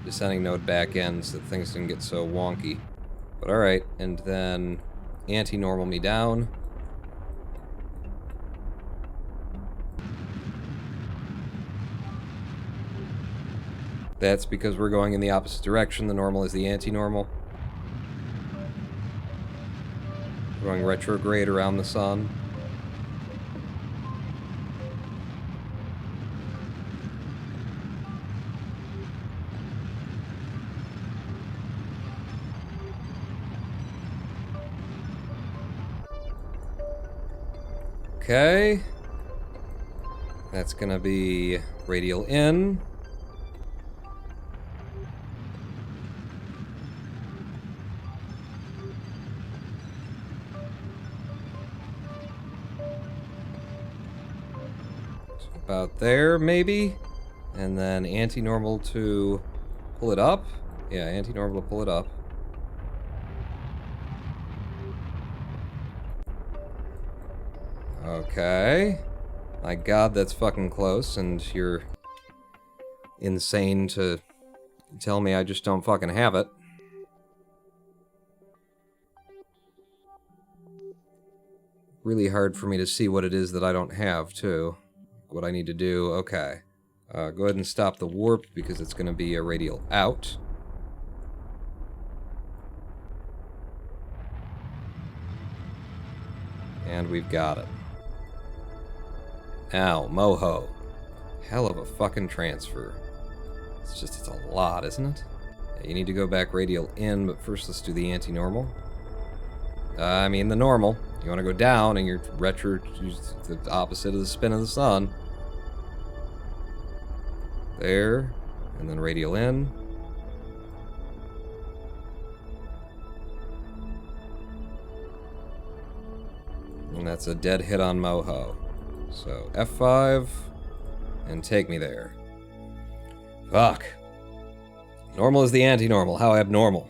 descending node back in so that things didn't get so wonky. But alright, and then anti-normal me down. That's because we're going in the opposite direction. The normal is the anti-normal. We're going retrograde around the sun. Okay. That's gonna be radial in. About there, maybe? And then anti-normal to pull it up? Yeah, anti-normal to pull it up. Okay. My god, that's fucking close, and you're insane to tell me I just don't fucking have it. Really hard for me to see what it is that I don't have, too. What I need to do, okay. Go ahead and stop the warp, because it's going to be a radial out. And we've got it. Now, Moho. Hell of a fucking transfer. It's a lot, isn't it? Yeah, you need to go back radial in, but first let's do the anti-normal. I mean the normal. You want to go down, and you're retro, the opposite of the spin of the sun. There, and then radial in. And that's a dead hit on Moho. So, F5, and take me there. Fuck. Normal is the anti-normal. How abnormal.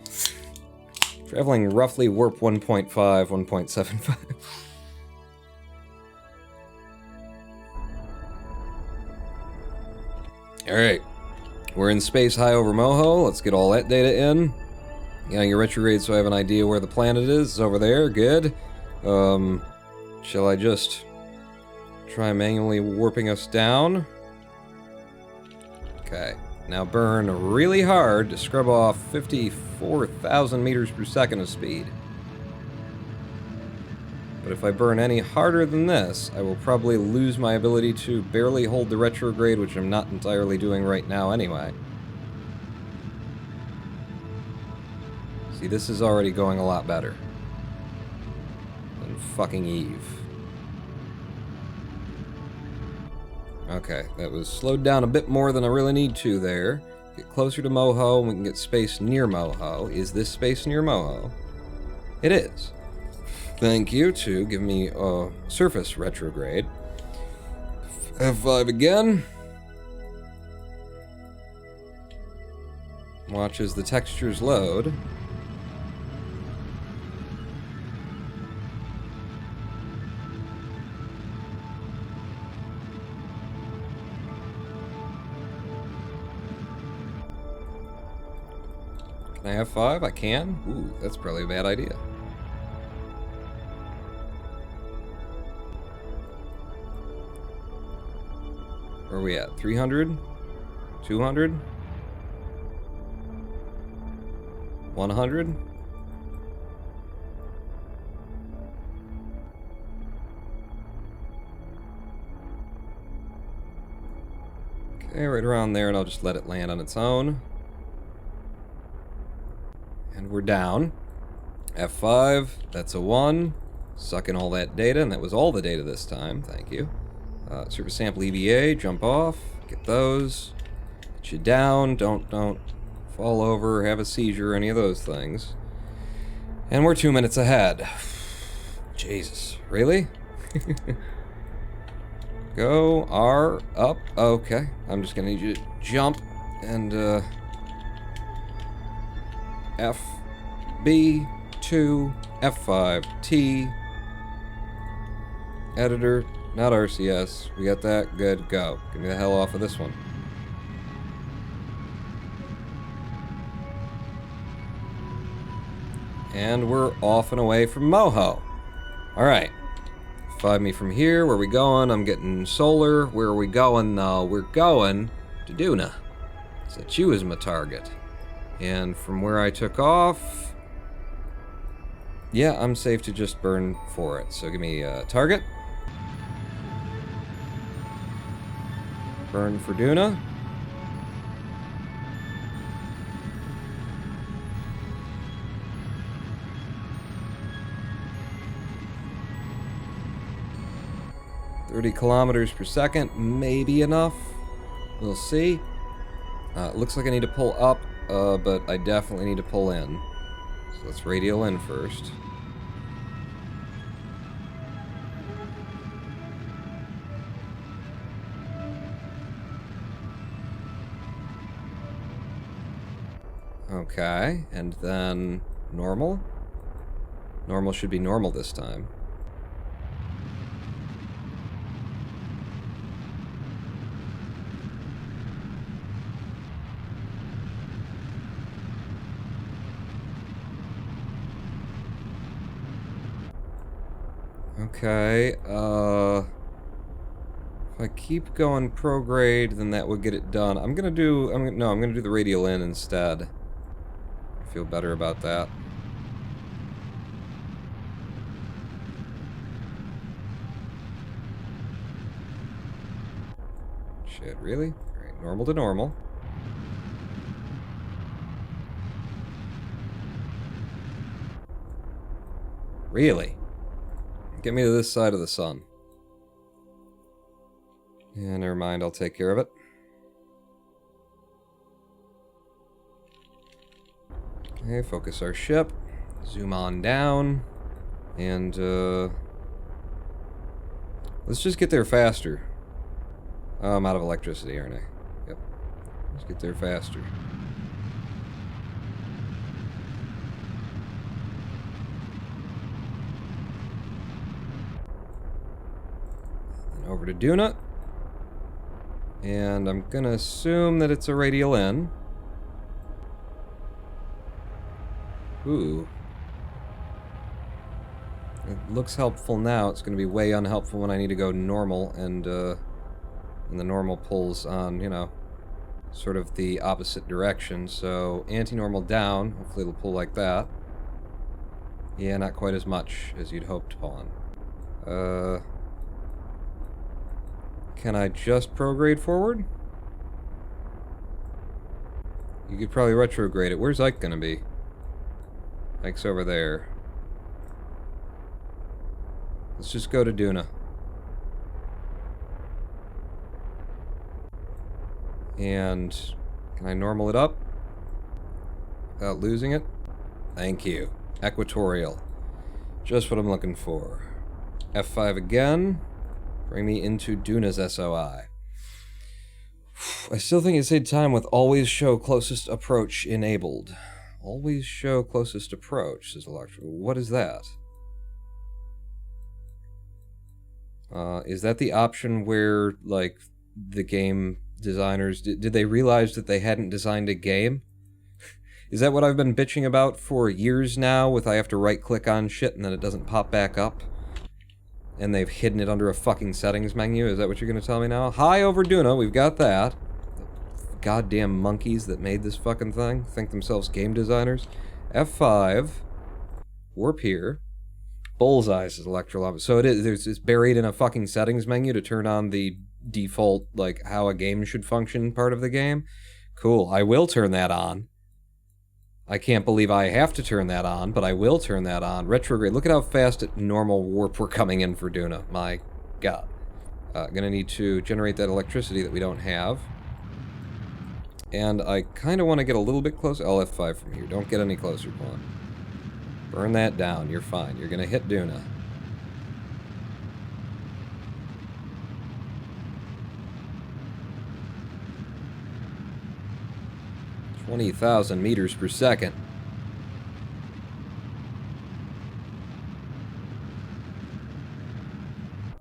Traveling roughly warp 1.5, 1.75. Alright. We're in space high over Moho. Let's get all that data in. Getting your retrograde so I have an idea where the planet is. It's over there. Good. Shall I just try manually warping us down? Okay. Now burn really hard to scrub off 54,000 meters per second of speed. But if I burn any harder than this, I will probably lose my ability to barely hold the retrograde, which I'm not entirely doing right now anyway. See, this is already going a lot better than fucking Eve. Okay, that was slowed down a bit more than I really need to there. Get closer to Moho, and we can get space near Moho. Is this space near Moho? It is. Thank you to give me a surface retrograde. F5 again. Watch as the textures load. Can I have 5? I can? Ooh, that's probably a bad idea. Where are we at? 300? 200? 100? Okay, right around there, and I'll just let it land on its own. And we're down. F5, that's a 1. Suck in all that data, and that was all the data this time. Thank you. Surface sample EVA, jump off, get those. Get you down, don't fall over, have a seizure, any of those things. And we're 2 minutes ahead. Jesus, really? Go, R, up, okay. I'm just gonna need you to jump, and, F, B, 2, F5, T, editor, not RCS. We got that, good, go. Get me the hell off of this one. And we're off and away from Moho. Alright. Find me from here. Where are we going? I'm getting solar. Where are we going, though? We're going to Duna. Set you as my target. And from where I took off... yeah, I'm safe to just burn for it. So give me a target. Burn for Duna. km/s, maybe enough. We'll see. Looks like I need to pull up, but I definitely need to pull in. So let's radial in first. Okay, and then normal. Normal should be normal this time. Okay, if I keep going prograde, then that would get it done. I'm gonna do the radial in instead. I feel better about that. Shit, really? Alright, normal to normal. Really? Get me to this side of the sun. Yeah, never mind, I'll take care of it. Okay, focus our ship. Zoom on down. And, let's just get there faster. Oh, I'm out of electricity, aren't I? Yep. Let's get there faster. Over to Duna. And I'm gonna assume that it's a radial in. Ooh. It looks helpful now. It's gonna be way unhelpful when I need to go normal, and the normal pulls on, you know, sort of the opposite direction. So anti-normal down. Hopefully it'll pull like that. Yeah, not quite as much as you'd hoped on. Can I just prograde forward? You could probably retrograde it. Where's Ike gonna be? Ike's over there. Let's just go to Duna. And can I normal it up without losing it? Thank you. Equatorial. Just what I'm looking for. F5 again. Bring me into Duna's SOI. I still think it saved time with always show closest approach enabled. Always show closest approach, says Electro. What is that? Is that the option where, like, the game designers... Did they realize that they hadn't designed a game? Is that what I've been bitching about for years now, with I have to right-click on shit and then it doesn't pop back up? And they've hidden it under a fucking settings menu? Is that what you're gonna tell me now? Hi over Duna, we've got that. The goddamn monkeys that made this fucking thing think themselves game designers. F5. Warp here. Bullseye is electrolyte. So it is, it's buried in a fucking settings menu to turn on the default, like, how a game should function part of the game. Cool, I will turn that on. I can't believe I have to turn that on, but I will turn that on. Retrograde. Look at how fast at normal warp we're coming in for Duna. My God. Gonna need to generate that electricity that we don't have. And I kind of want to get a little bit closer. I'll F5 from here. Don't get any closer, pawn. Burn that down. You're fine. You're gonna hit Duna. $20,000 meters per second.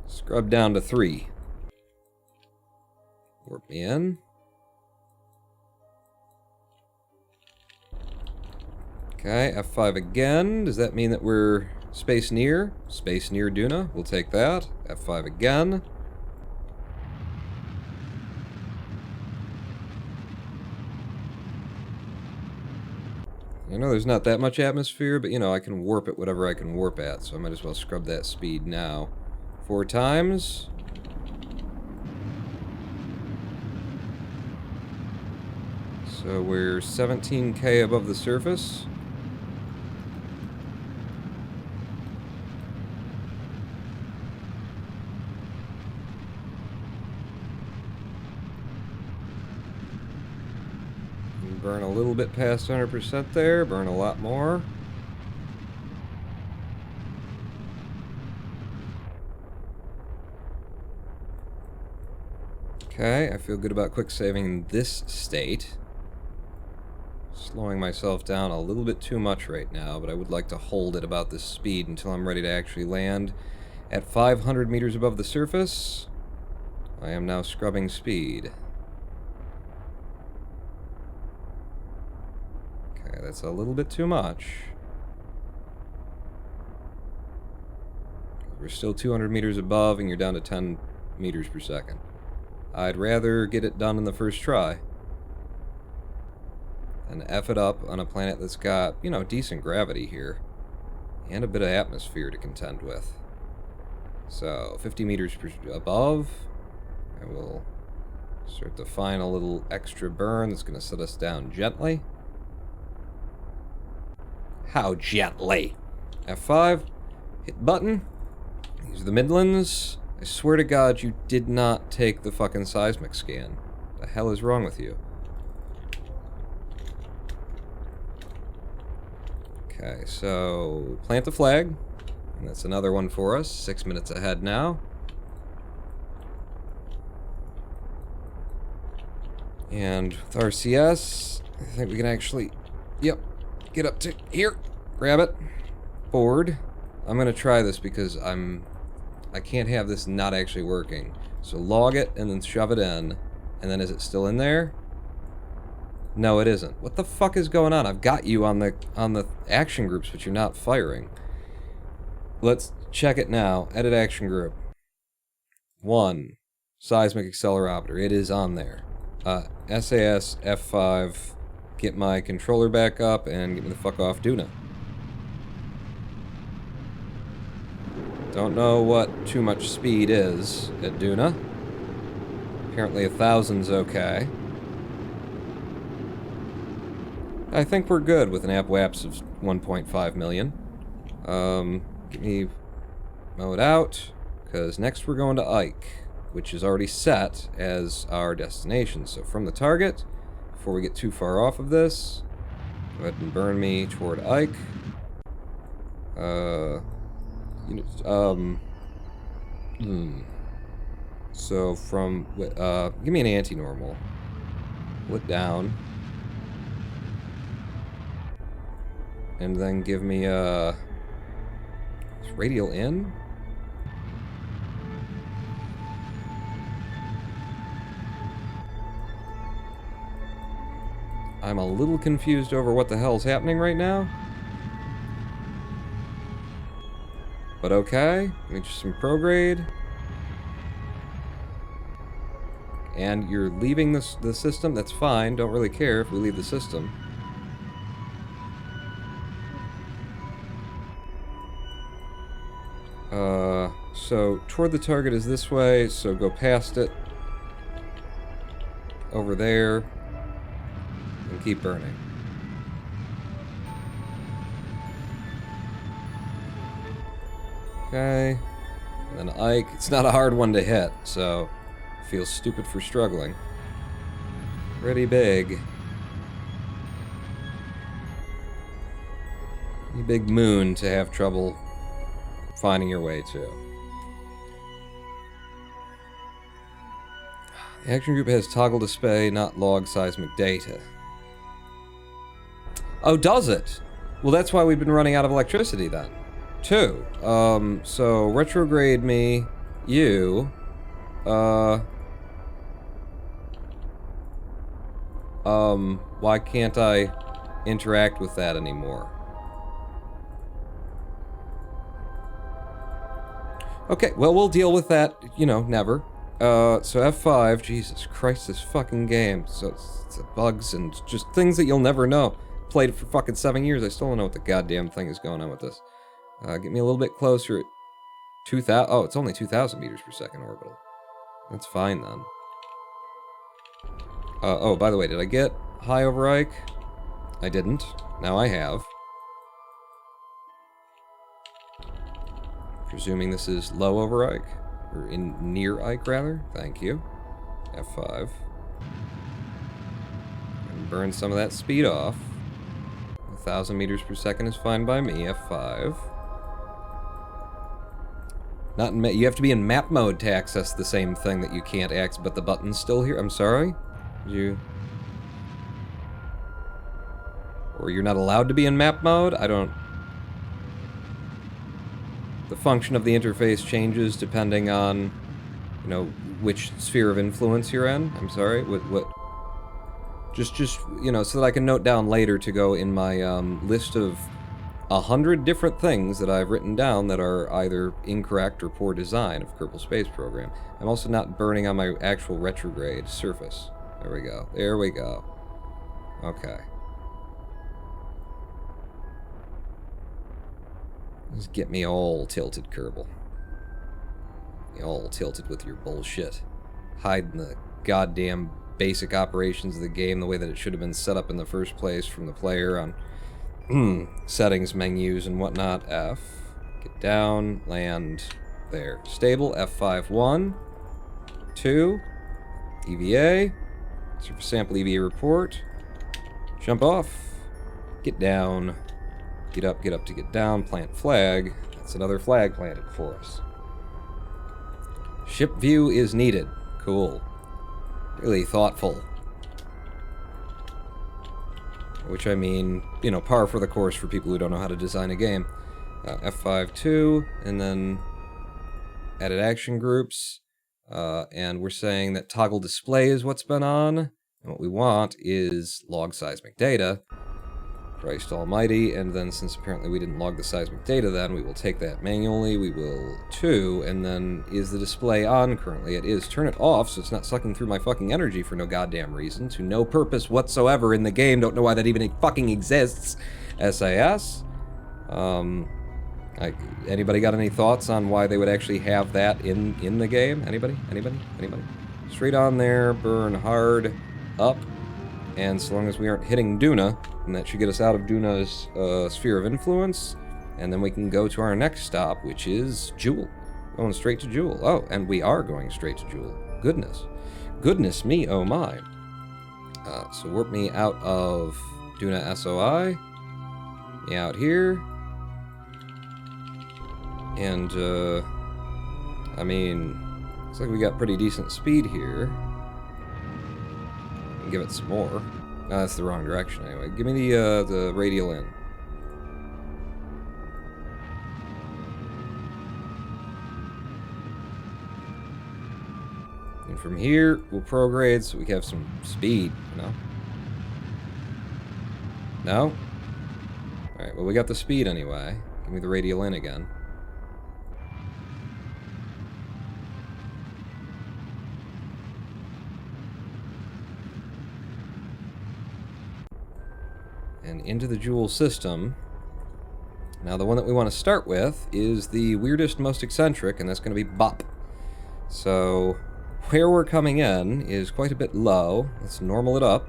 Scrub down to 3. Warp me in. Okay, F5 again. Does that mean that we're space near? Space near Duna. We'll take that. F5 again. I know there's not that much atmosphere, but, you know, I can warp at whatever I can warp at, so I might as well scrub that speed now. 4 times. So we're 17K above the surface. Burn a little bit past 100% there, burn a lot more. Okay, I feel good about quick saving this state. Slowing myself down a little bit too much right now, but I would like to hold at about this speed until I'm ready to actually land at 500 meters above the surface. I am now scrubbing speed. Okay, that's a little bit too much. We're still 200 meters above, and you're down to 10 meters per second. I'd rather get it done in the first try and F it up on a planet that's got, you know, decent gravity here and a bit of atmosphere to contend with. So, 50 meters above, I will start to find a little extra burn that's going to set us down gently. How gently? F5, hit button. These are the Midlands. I swear to God, you did not take the fucking seismic scan. The hell is wrong with you? Okay, so plant the flag. And that's another one for us. 6 minutes ahead now. And with RCS, I think we can actually, yep, get up to here. Grab it. Board. I'm going to try this because I can't have this not actually working. So log it and then shove it in. And then is it still in there? No, it isn't. What the fuck is going on? I've got you on the action groups, but you're not firing. Let's check it now. Edit action group. 1. Seismic accelerometer. It is on there. SAS F5. Get my controller back up and get me the fuck off Duna. Don't know what too much speed is at Duna. Apparently 1,000's okay. I think we're good with an AppWaps of 1.5 million. Get me mode out, because next we're going to Ike, which is already set as our destination. So from the target, before we get too far off of this, go ahead and burn me toward Ike. So from, give me an anti-normal. Pull it down. And then give me, is radial in? I'm a little confused over what the hell's happening right now. But okay, give me just some prograde. And you're leaving the system, that's fine, don't really care if we leave the system. So toward the target is this way, so go past it. Over there. And keep burning. Okay. And then Ike. It's not a hard one to hit, so I feel stupid for struggling. Pretty big. Pretty big moon to have trouble finding your way to. The action group has toggle display, not log seismic data. Oh, does it? Well, that's why we've been running out of electricity then. 2. So retrograde me, you. Why can't I interact with that anymore? Okay, well, we'll deal with that, you know, never. So F5, Jesus Christ, this fucking game. So it's bugs and just things that you'll never know. Played it for fucking 7 years, I still don't know what the goddamn thing is going on with this. Get me a little bit closer at 2,000, oh, it's only 2,000 meters per second orbital. That's fine then. Oh, by the way, did I get high over Ike? I didn't. Now I have. Presuming this is low over Ike. Or near Ike, rather. Thank you. F5. And burn some of that speed off. 1,000 meters per second is fine by me. F5. Not in you have to be in map mode to access the same thing that you can't access, but the button's still here. I'm sorry? Or you're not allowed to be in map mode? I don't... The function of the interface changes depending on, you know, which sphere of influence you're in. I'm sorry, what? Just, you know, so that I can note down later to go in my list of 100 different things that I've written down that are either incorrect or poor design of Kerbal Space Program. I'm also not burning on my actual retrograde surface. There we go. There we go. Okay. Just get me all tilted, Kerbal. Me all tilted with your bullshit. Hiding the goddamn basic operations of the game the way that it should have been set up in the first place from the player on settings, menus, and whatnot. F. Get down, land there. Stable, F5, 1, 2, EVA, surface sample EVA report, jump off, get down, get up to get down, plant flag. That's another flag planted for us. Ship view is needed. Cool. Really thoughtful. Which I mean, you know, par for the course for people who don't know how to design a game. F5, 2, and then added action groups. And we're saying that toggle display is what's been on. And what we want is log seismic data. Christ almighty. And then since apparently we didn't log the seismic data then, we will take that manually. We will 2. And then is the display on currently? It is. Turn it off so it's not sucking through my fucking energy for no goddamn reason. To no purpose whatsoever in the game. Don't know why that even fucking exists. SAS. Anybody got any thoughts on why they would actually have that in the game? Anybody? Anybody? Anybody? Straight on there, burn hard, up, and so long as we aren't hitting Duna, and that should get us out of Duna's sphere of influence, and then we can go to our next stop, which is Jewel. Going straight to Jewel. Oh, and we are going straight to Jewel. Goodness. Goodness me, oh my. So warp me out of Duna SOI, me out here, and, I mean, looks like we got pretty decent speed here. Give it some more. No, that's the wrong direction anyway. Give me the radial in. And from here, we'll prograde so we can have some speed, you know? No? Alright, well we got the speed anyway. Give me the radial in again. And into the Joule system. Now the one that we want to start with is the weirdest, most eccentric, and that's going to be Bop. So where we're coming in is quite a bit low. Let's normal it up.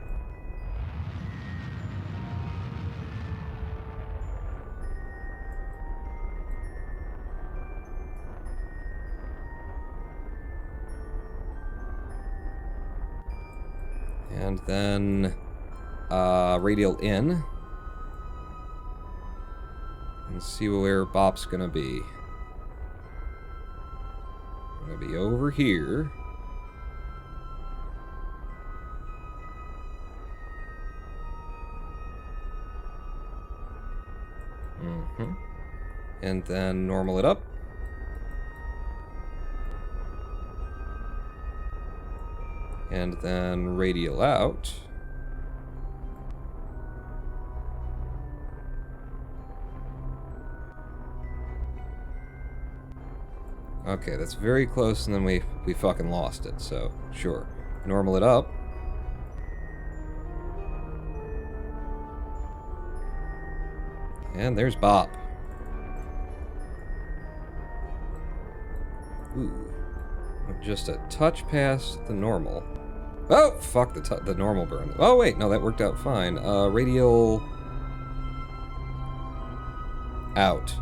And then radial in. And see where Bop's gonna be. Gonna be over here. And then normal it up. And then radial out. Okay, that's very close, and then we fucking lost it, so sure. Normal it up. And there's Bop. Ooh. Just a touch past the normal. Oh, fuck, the normal burn. Oh, wait, no, that worked out fine. Radial... out.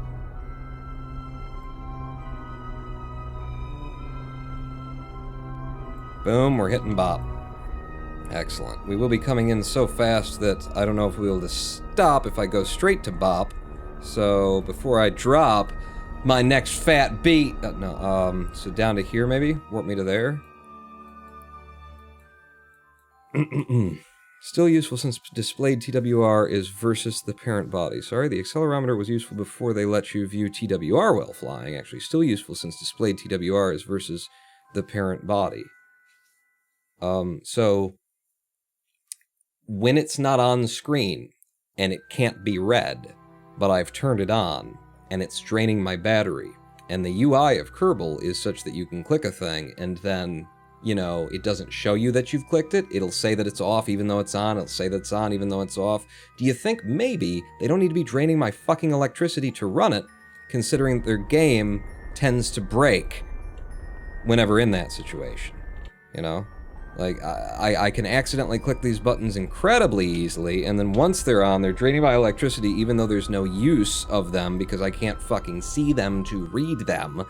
Boom, we're hitting Bop. Excellent. We will be coming in so fast that I don't know if we'll be able to stop if I go straight to Bop. So, before I drop my next fat beat... so down to here, maybe? Warp me to there. Still useful since displayed TWR is versus the parent body. Sorry, the accelerometer was useful before they let you view TWR while flying. Actually, still useful since displayed TWR is versus the parent body. So, when it's not on screen, and it can't be read, but I've turned it on, and it's draining my battery, and the UI of Kerbal is such that you can click a thing, and then, you know, it doesn't show you that you've clicked it, it'll say that it's off even though it's on, it'll say that it's on even though it's off. Do you think maybe they don't need to be draining my fucking electricity to run it, considering their game tends to break whenever in that situation, you know? Like, I can accidentally click these buttons incredibly easily, and then once they're on, they're draining my electricity even though there's no use of them because I can't fucking see them to read them.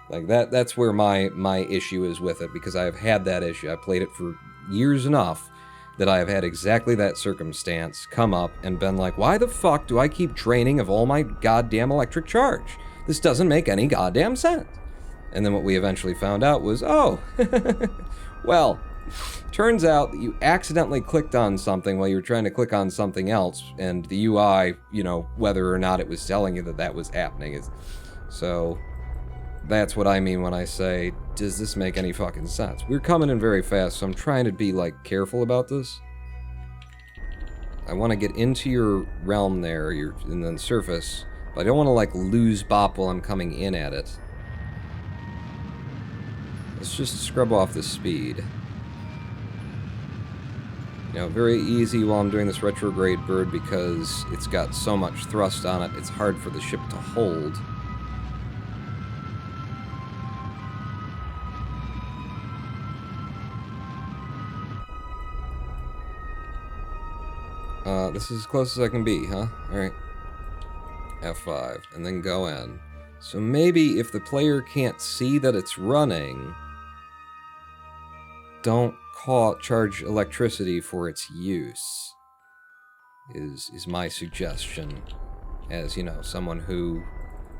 Like, that's where my issue is with it, because I've had that issue. I've played it for years enough that I have had exactly that circumstance come up and been like, why the fuck do I keep draining of all my goddamn electric charge? This doesn't make any goddamn sense. And then what we eventually found out was, oh, well... turns out that you accidentally clicked on something while you were trying to click on something else, and the UI, you know, whether or not it was telling you that that was happening is... So, that's what I mean when I say, does this make any fucking sense? We're coming in very fast, so I'm trying to be, like, careful about this. I want to get into your realm there, and then surface, but I don't want to, like, lose Bop while I'm coming in at it. Let's just scrub off the speed. You know, very easy while I'm doing this retrograde bird because it's got so much thrust on it, it's hard for the ship to hold. This is as close as I can be, huh? Alright. F5, and then go in. So maybe if the player can't see that it's running, don't charge electricity for its use, is my suggestion, as, you know, someone who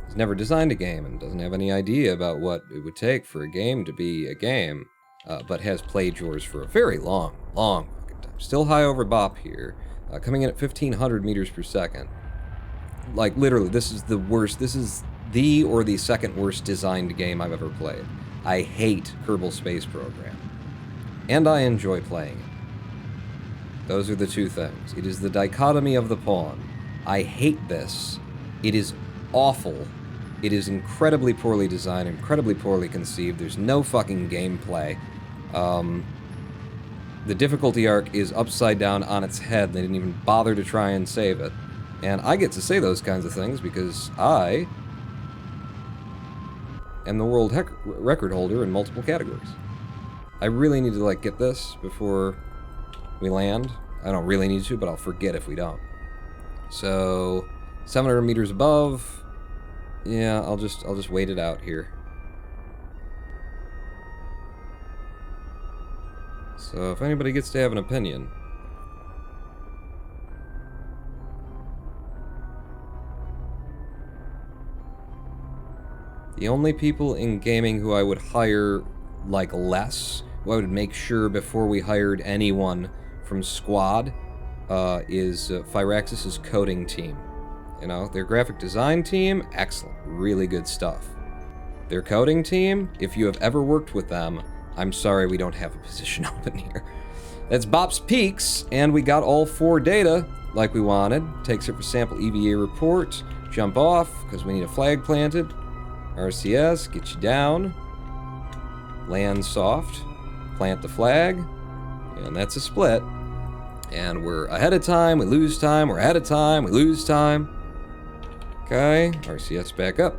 has never designed a game and doesn't have any idea about what it would take for a game to be a game, but has played yours for a very long fucking time. Still high over Bop here, coming in at 1,500 meters per second. Like, literally, this is the worst, this is the or the second worst designed game I've ever played. I hate Kerbal Space Program. And I enjoy playing it. Those are the two things. It is the dichotomy of the pawn. I hate this. It is awful. It is incredibly poorly designed, incredibly poorly conceived. There's no fucking gameplay. The difficulty arc is upside down on its head. They didn't even bother to try and save it. And I get to say those kinds of things because I am the world record holder in multiple categories. I really need to, like, get this before we land. I don't really need to, but I'll forget if we don't. So, 700 meters above. Yeah, I'll just wait it out here. So if anybody gets to have an opinion. The only people in gaming who I would hire, like, less, who I would make sure before we hired anyone from Squad, is Firaxis's coding team. You know, their graphic design team, excellent, really good stuff. Their coding team, if you have ever worked with them, I'm sorry we don't have a position open here. That's Bop's Peaks, and we got all 4 data like we wanted. Takes it for sample EVA report, jump off, because we need a flag planted. RCS, get you down. Land soft, plant the flag, and that's a split. And we're ahead of time, we lose time, we're ahead of time, we lose time. Okay, RCS back up.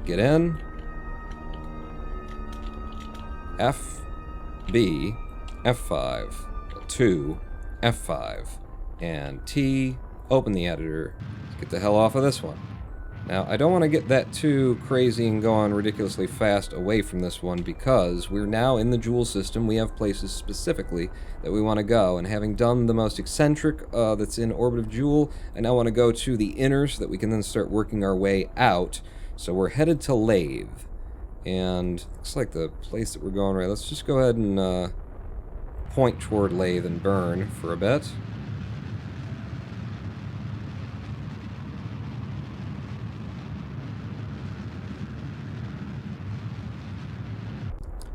Get in. F, B, F5, 2, F5, and T, open the editor. Let's get the hell off of this one. Now, I don't want to get that too crazy and go on ridiculously fast away from this one because we're now in the Joule system. We have places specifically that we want to go, and having done the most eccentric that's in orbit of Joule, I now want to go to the inner so that we can then start working our way out. So we're headed to Lathe, and looks like the place that we're going right. Let's just go ahead and point toward Lathe and burn for a bit.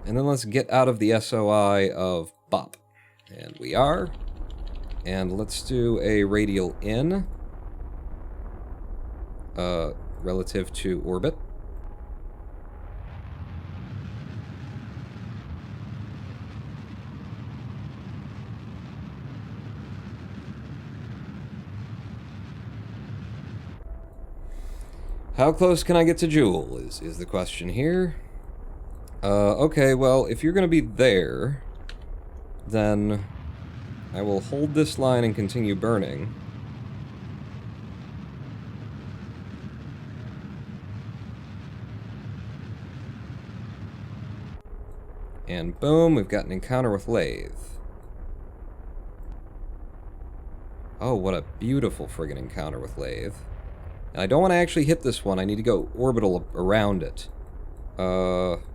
And then let's get out of the SOI of Bop. And we are. And let's do a radial in. Relative to orbit. How close can I get to Joule is the question here. Okay, well, if you're going to be there, then I will hold this line and continue burning. And boom, we've got an encounter with Lathe. Oh, what a beautiful friggin' encounter with Lathe. And I don't want to actually hit this one, I need to go orbital around it.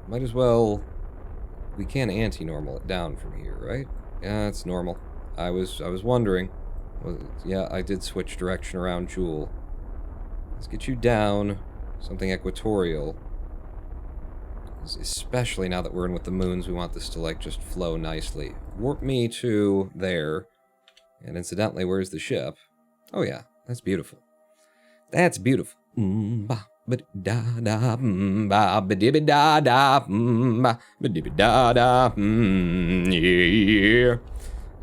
Might as well... We can anti-normal it down from here, right? Yeah, it's normal. I was wondering. Well, yeah, I did switch direction around Joule. Let's get you down. Something equatorial. Especially now that we're in with the moons, we want this to, like, just flow nicely. Warp me to there. And incidentally, where's the ship? Oh yeah, that's beautiful. That's beautiful. Ba-da-da, ba-dibby-da-da, ba-dibby-da-da, yeah.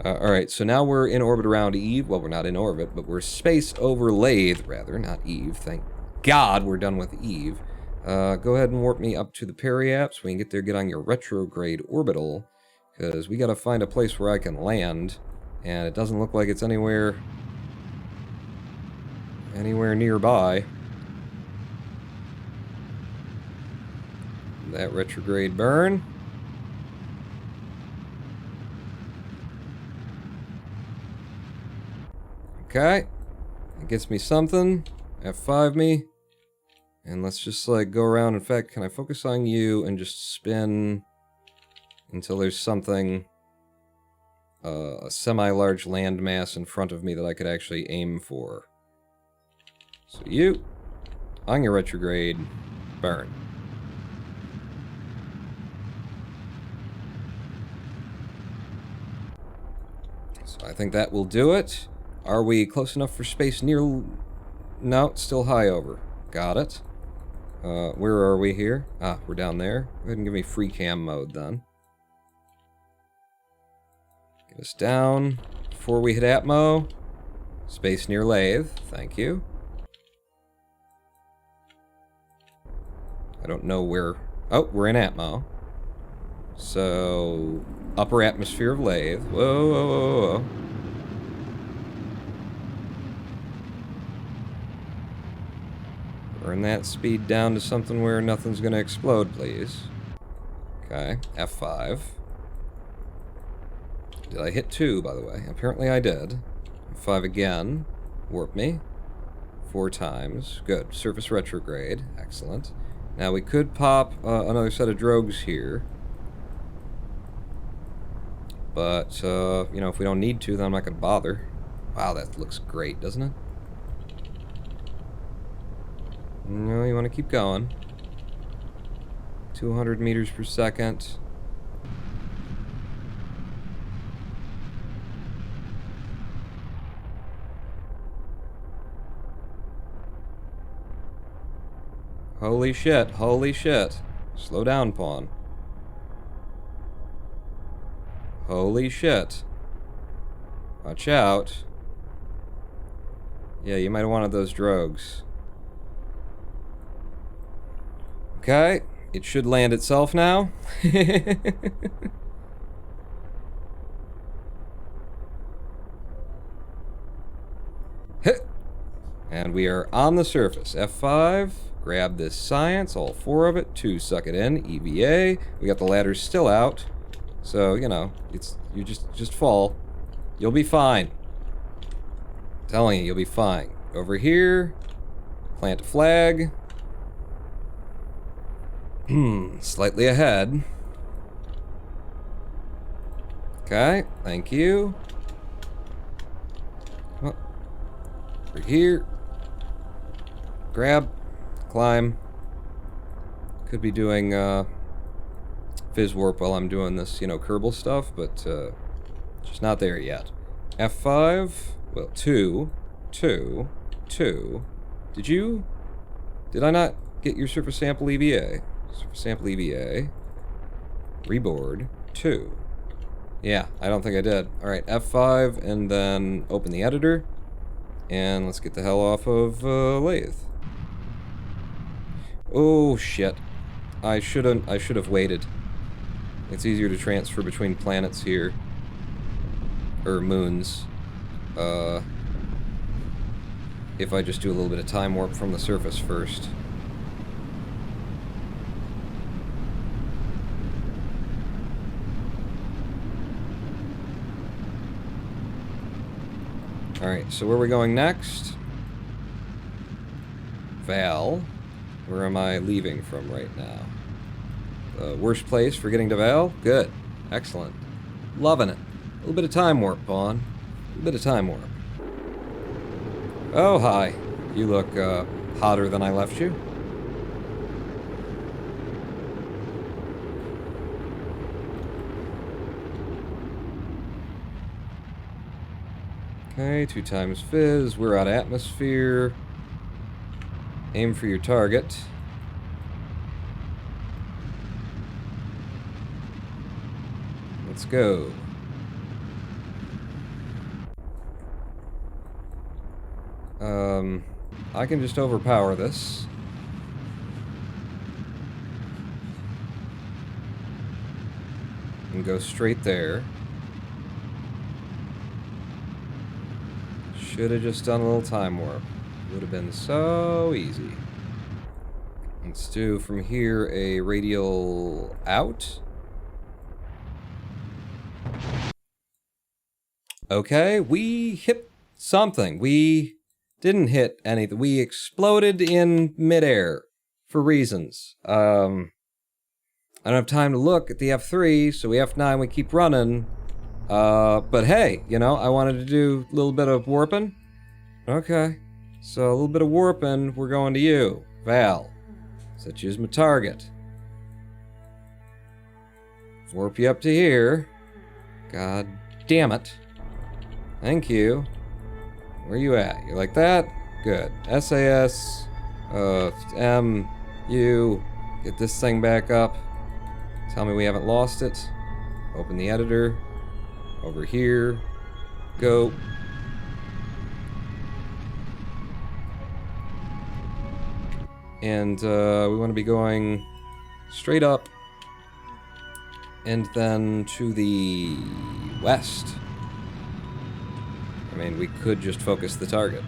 Alright, so now we're in orbit around Eve. Well, we're not in orbit, but we're space over Lathe, rather, not Eve. Thank God we're done with Eve. Go ahead and warp me up to the periaps. We can get there, get on your retrograde orbital, because we gotta find a place where I can land, and it doesn't look like it's anywhere nearby. That retrograde burn. Okay. It gets me something. F5 me. And let's just, like, go around. In fact, can I focus on you and just spin until there's something, a semi-large landmass in front of me that I could actually aim for. So you, on your retrograde, burn. So I think that will do it. Are we close enough for space near... No, it's still high over. Got it. Where are we here? Ah, we're down there. Go ahead and give me free cam mode then. Get us down before we hit Atmo. Space near Lathe. Thank you. I don't know where... Oh, we're in Atmo. So, upper atmosphere of Lathe. Whoa, whoa, whoa, whoa. Burn that speed down to something where nothing's gonna explode, please. Okay, F5. Did I hit 2, by the way? Apparently I did. 5 again. Warp me. 4 times. Good. Surface retrograde. Excellent. Now we could pop another set of drogues here. But, you know, if we don't need to, then I'm not going to bother. Wow, that looks great, doesn't it? No, you want to keep going. 200 meters per second. Holy shit, holy shit. Slow down, pawn. Holy shit. Watch out. Yeah, you might have wanted those drogues. Okay, it should land itself now. And we are on the surface. F5. Grab this science, all 4 of it. 2, suck it in. EVA. We got the ladders still out. So, you know, you just fall. You'll be fine. I'm telling you, you'll be fine. Over here. Plant a flag. Slightly ahead. Okay, thank you. Oh. Over here. Grab. Climb. Could be doing Fizz Warp while I'm doing this, you know, Kerbal stuff, but just not there yet. F5. Well, 2. 2. 2. Did I not get your surface sample EVA? Surface sample EVA. Reboard. 2. Yeah, I don't think I did. Alright, F5, and then open the editor. And let's get the hell off of Lathe. Oh, shit. I should have waited. It's easier to transfer between planets here. Or moons. If I just do a little bit of time warp from the surface first. Alright, so where are we going next? Val. Where am I leaving from right now? Worst place for getting to Val? Good. Excellent. Loving it. A little bit of time warp, pawn. A little bit of time warp. Oh, hi. You look, hotter than I left you. Okay, 2 times Fizz. We're out of atmosphere. Aim for your target. Let's go. I can just overpower this. And go straight there. Should have just done a little time warp. Would have been so easy. Let's do from here a radial out. Okay, we hit something. We didn't hit anything. We exploded in midair for reasons. I don't have time to look at the F3, so we F9, we keep running. But hey, you know, I wanted to do a little bit of warping. Okay. So a little bit of warping, we're going to you, Val. Set you as my target. Warp you up to here. God damn it. Thank you. Where you at? You like that? Good. SAS, M, U, get this thing back up. Tell me we haven't lost it. Open the editor. Over here. Go. And we want to be going straight up and then to the west. I mean, we could just focus the target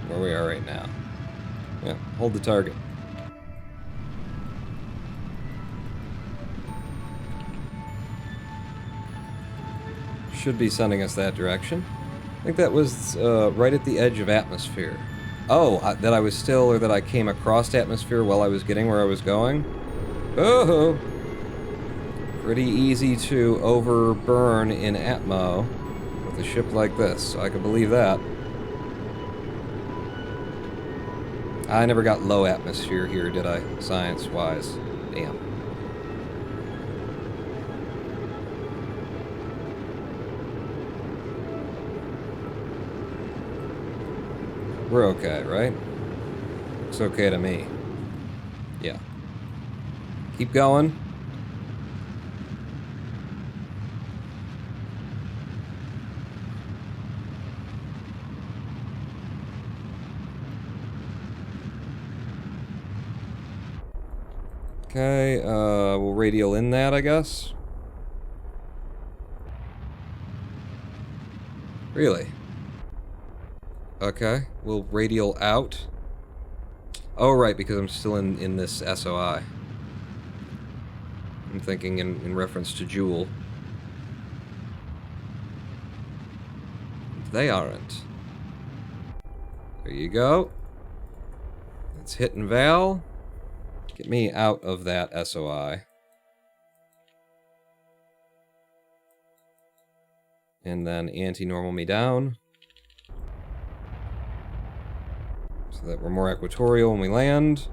where we are right now. Yeah, hold the target. should be sending us that direction. I think that was right at the edge of atmosphere. Oh, that I was still, or that I came across atmosphere while I was getting where I was going? Oh! Pretty easy to overburn in Atmo with a ship like this, so I can believe that. I never got low atmosphere here, did I? Science-wise. Damn. We're okay, right? Looks okay to me. Yeah. Keep going. Okay, we'll radial in that, I guess. Really? Okay, we'll radial out. Oh, right, because I'm still in this SOI. I'm thinking in reference to Jewel. They aren't. There you go. It's hitting Val. Get me out of that SOI. And then anti-normal me down. So that we're more equatorial when we land.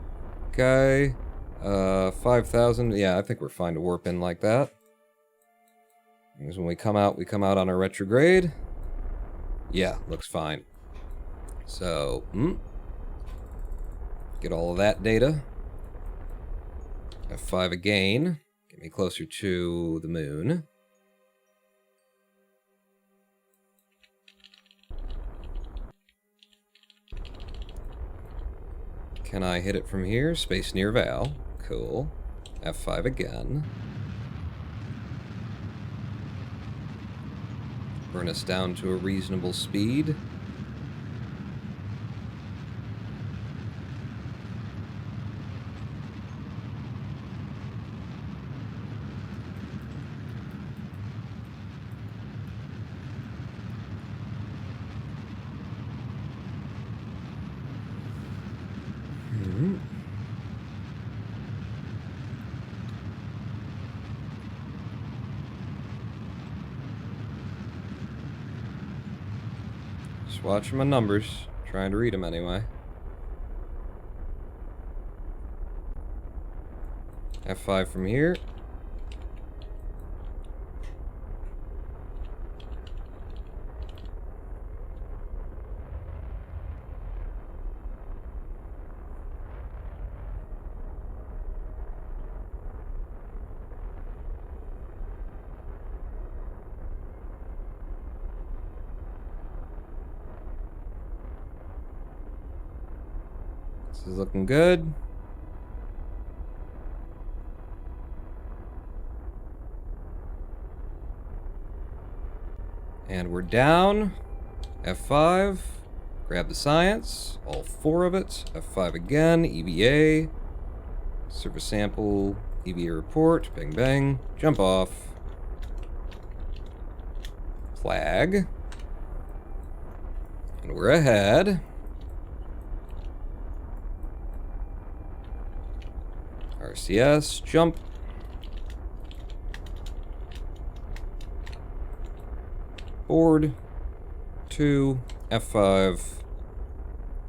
Okay. 5,000. Yeah, I think we're fine to warp in like that. Because when we come out on our retrograde. Yeah, looks fine. So, get all of that data. F5 again. Get me closer to the moon. Can I hit it from here? Space near Val. Cool. F5 again. Burn us down to a reasonable speed. Just watching my numbers, trying to read them anyway. F5 from here. This is looking good. And we're down. F5. Grab the science. All 4 of it. F5 again. EVA. Surface sample. EVA report. Bang bang. Jump off. Flag. And we're ahead. RCS. Jump. Board. 2. F5.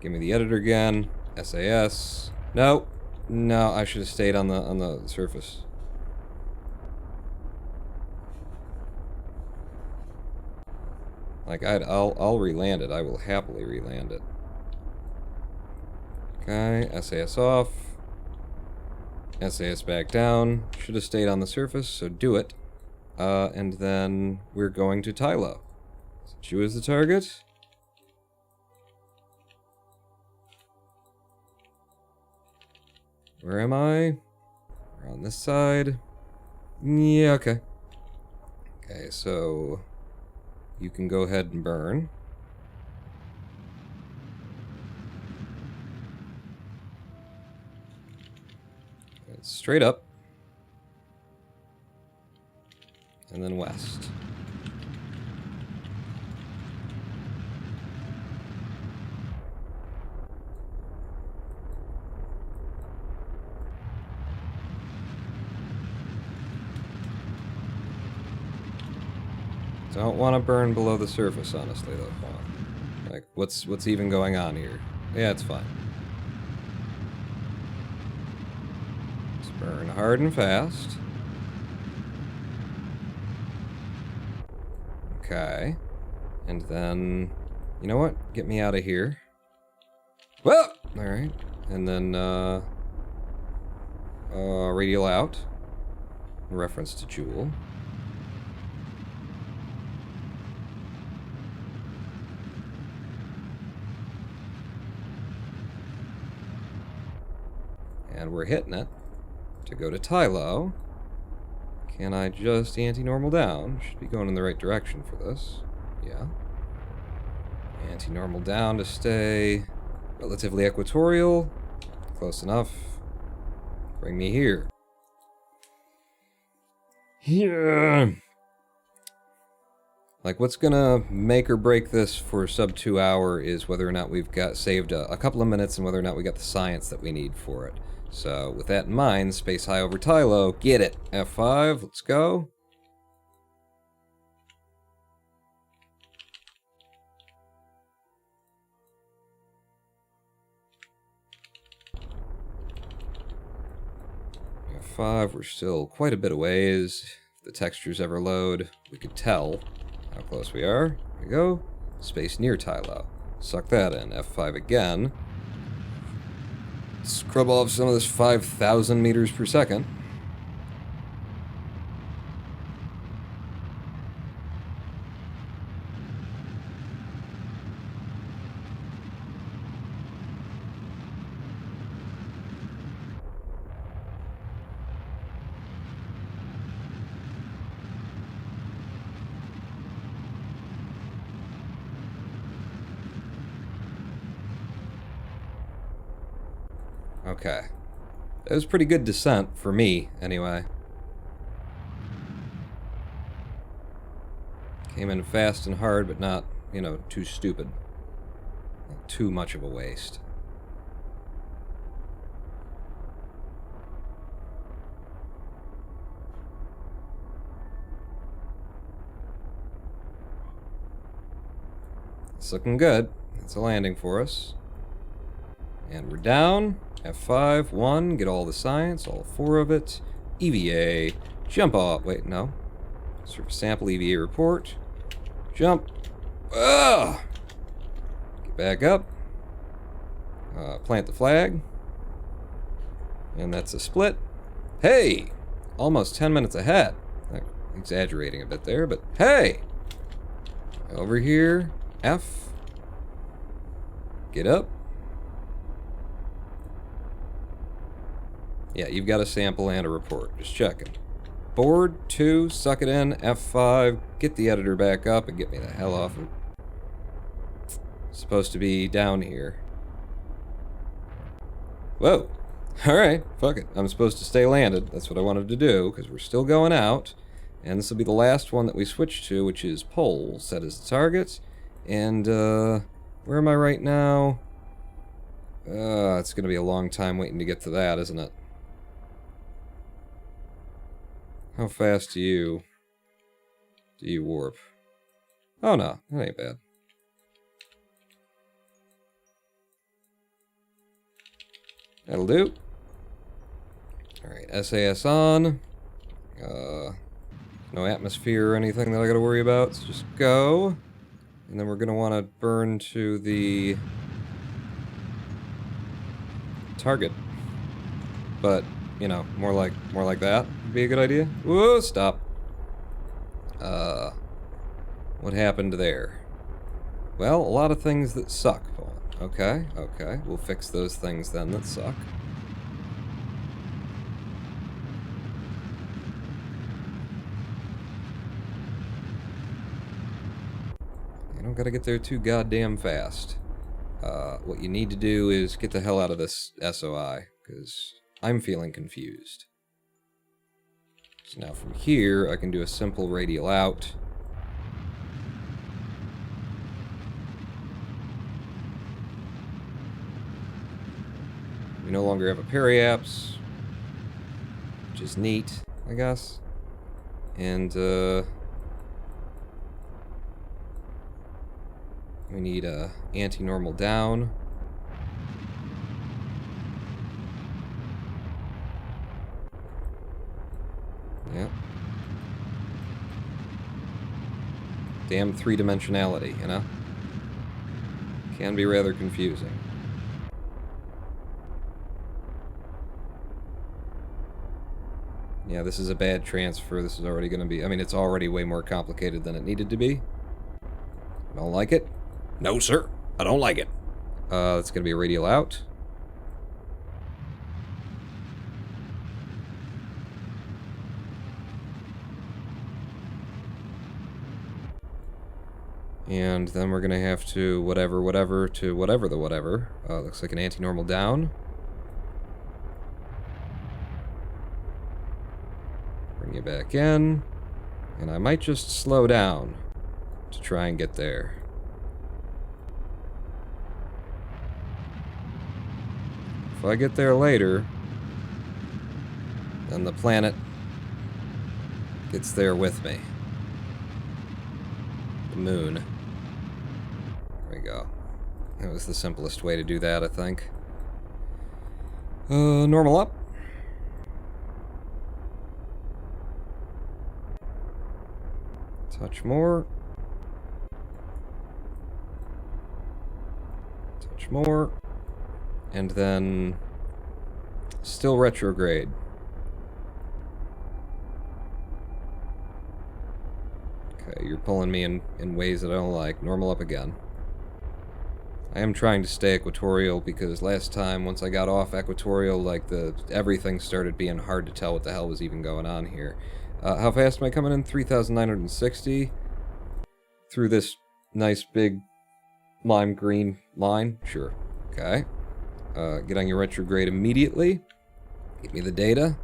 Give me the editor again. SAS. No. No, I should have stayed on the surface. Like I'll reland it. I will happily reland it. Okay, SAS off. SAS back down. Should have stayed on the surface, so do it. And then we're going to Tylo. Chu is the target. Where am I? We're on this side. Yeah, okay. Okay, so you can go ahead and burn. Straight up. And then west. Don't want to burn below the surface, honestly, though, Pawn. Like, what's even going on here? Yeah, it's fine. Let's burn hard and fast. Okay. And then, you know what? Get me out of here. Well, alright. And then, radial out. In reference to Jewel. And we're hitting it. To go to Tylo. Can I just anti-normal down? Should be going in the right direction for this. Yeah. Anti-normal down to stay relatively equatorial. Close enough. Bring me here. Yeah. Like, what's gonna make or break this for sub 2 hour is whether or not we've got saved a couple of minutes and whether or not we got the science that we need for it. So, with that in mind, space high over Tylo, get it. F5, let's go. F5, we're still quite a bit of ways. If the textures ever load, we could tell how close we are. Here we go. Space near Tylo. Suck that in. F5 again. Scrub off some of this 5,000 meters per second. Okay. That was pretty good descent, for me, anyway. Came in fast and hard, but not, you know, too stupid. Not too much of a waste. It's looking good. It's a landing for us. And we're down. F5, 1, get all the science, all 4 of it. EVA, jump off. Wait, no. Surface sample EVA report. Jump. Ugh! Get back up. Plant the flag. And that's a split. Hey! Almost 10 minutes ahead. Exaggerating a bit there, but hey! Over here. F. Get up. Yeah, you've got a sample and a report. Just checking. Board 2, suck it in. F5, get the editor back up and get me the hell off of it. Supposed to be down here. Whoa. Alright, fuck it. I'm supposed to stay landed. That's what I wanted to do, because we're still going out. And this will be the last one that we switch to, which is pole, set as the target. And, where am I right now? It's gonna be a long time waiting to get to that, isn't it? How fast do you warp? Oh no, that ain't bad. That'll do. Alright, SAS on. No atmosphere or anything that I gotta worry about, so just go. And then we're gonna wanna burn to the target. But, you know, more like that would be a good idea. Whoa, stop. What happened there? Well, a lot of things that suck, Paul. Okay, okay. We'll fix those things then that suck. You don't gotta get there too goddamn fast. What you need to do is get the hell out of this SOI, because I'm feeling confused. So now from here, I can do a simple radial out. We no longer have a periapse, which is neat, I guess. And, We need a anti-normal down. Yep. Damn three-dimensionality, you know? Can be rather confusing. Yeah, this is a bad transfer. This is already going to be... I mean, it's already way more complicated than it needed to be. Don't like it? No, sir. I don't like it. That's going to be a radial out. And then we're going to have to whatever to whatever the whatever. Looks like an anti-normal down. Bring you back in. And I might just slow down to try and get there. If I get there later, then the planet gets there with me. The moon. There we go. That was the simplest way to do that, I think. Normal up. Touch more. Touch more. And then still retrograde. Okay, you're pulling me in ways that I don't like. Normal up again. I am trying to stay equatorial because last time, once I got off equatorial, like everything started being hard to tell what the hell was even going on here. How fast am I coming in? 3,960 through this nice big lime green line. Sure. Okay. Get on your retrograde immediately. Give me the data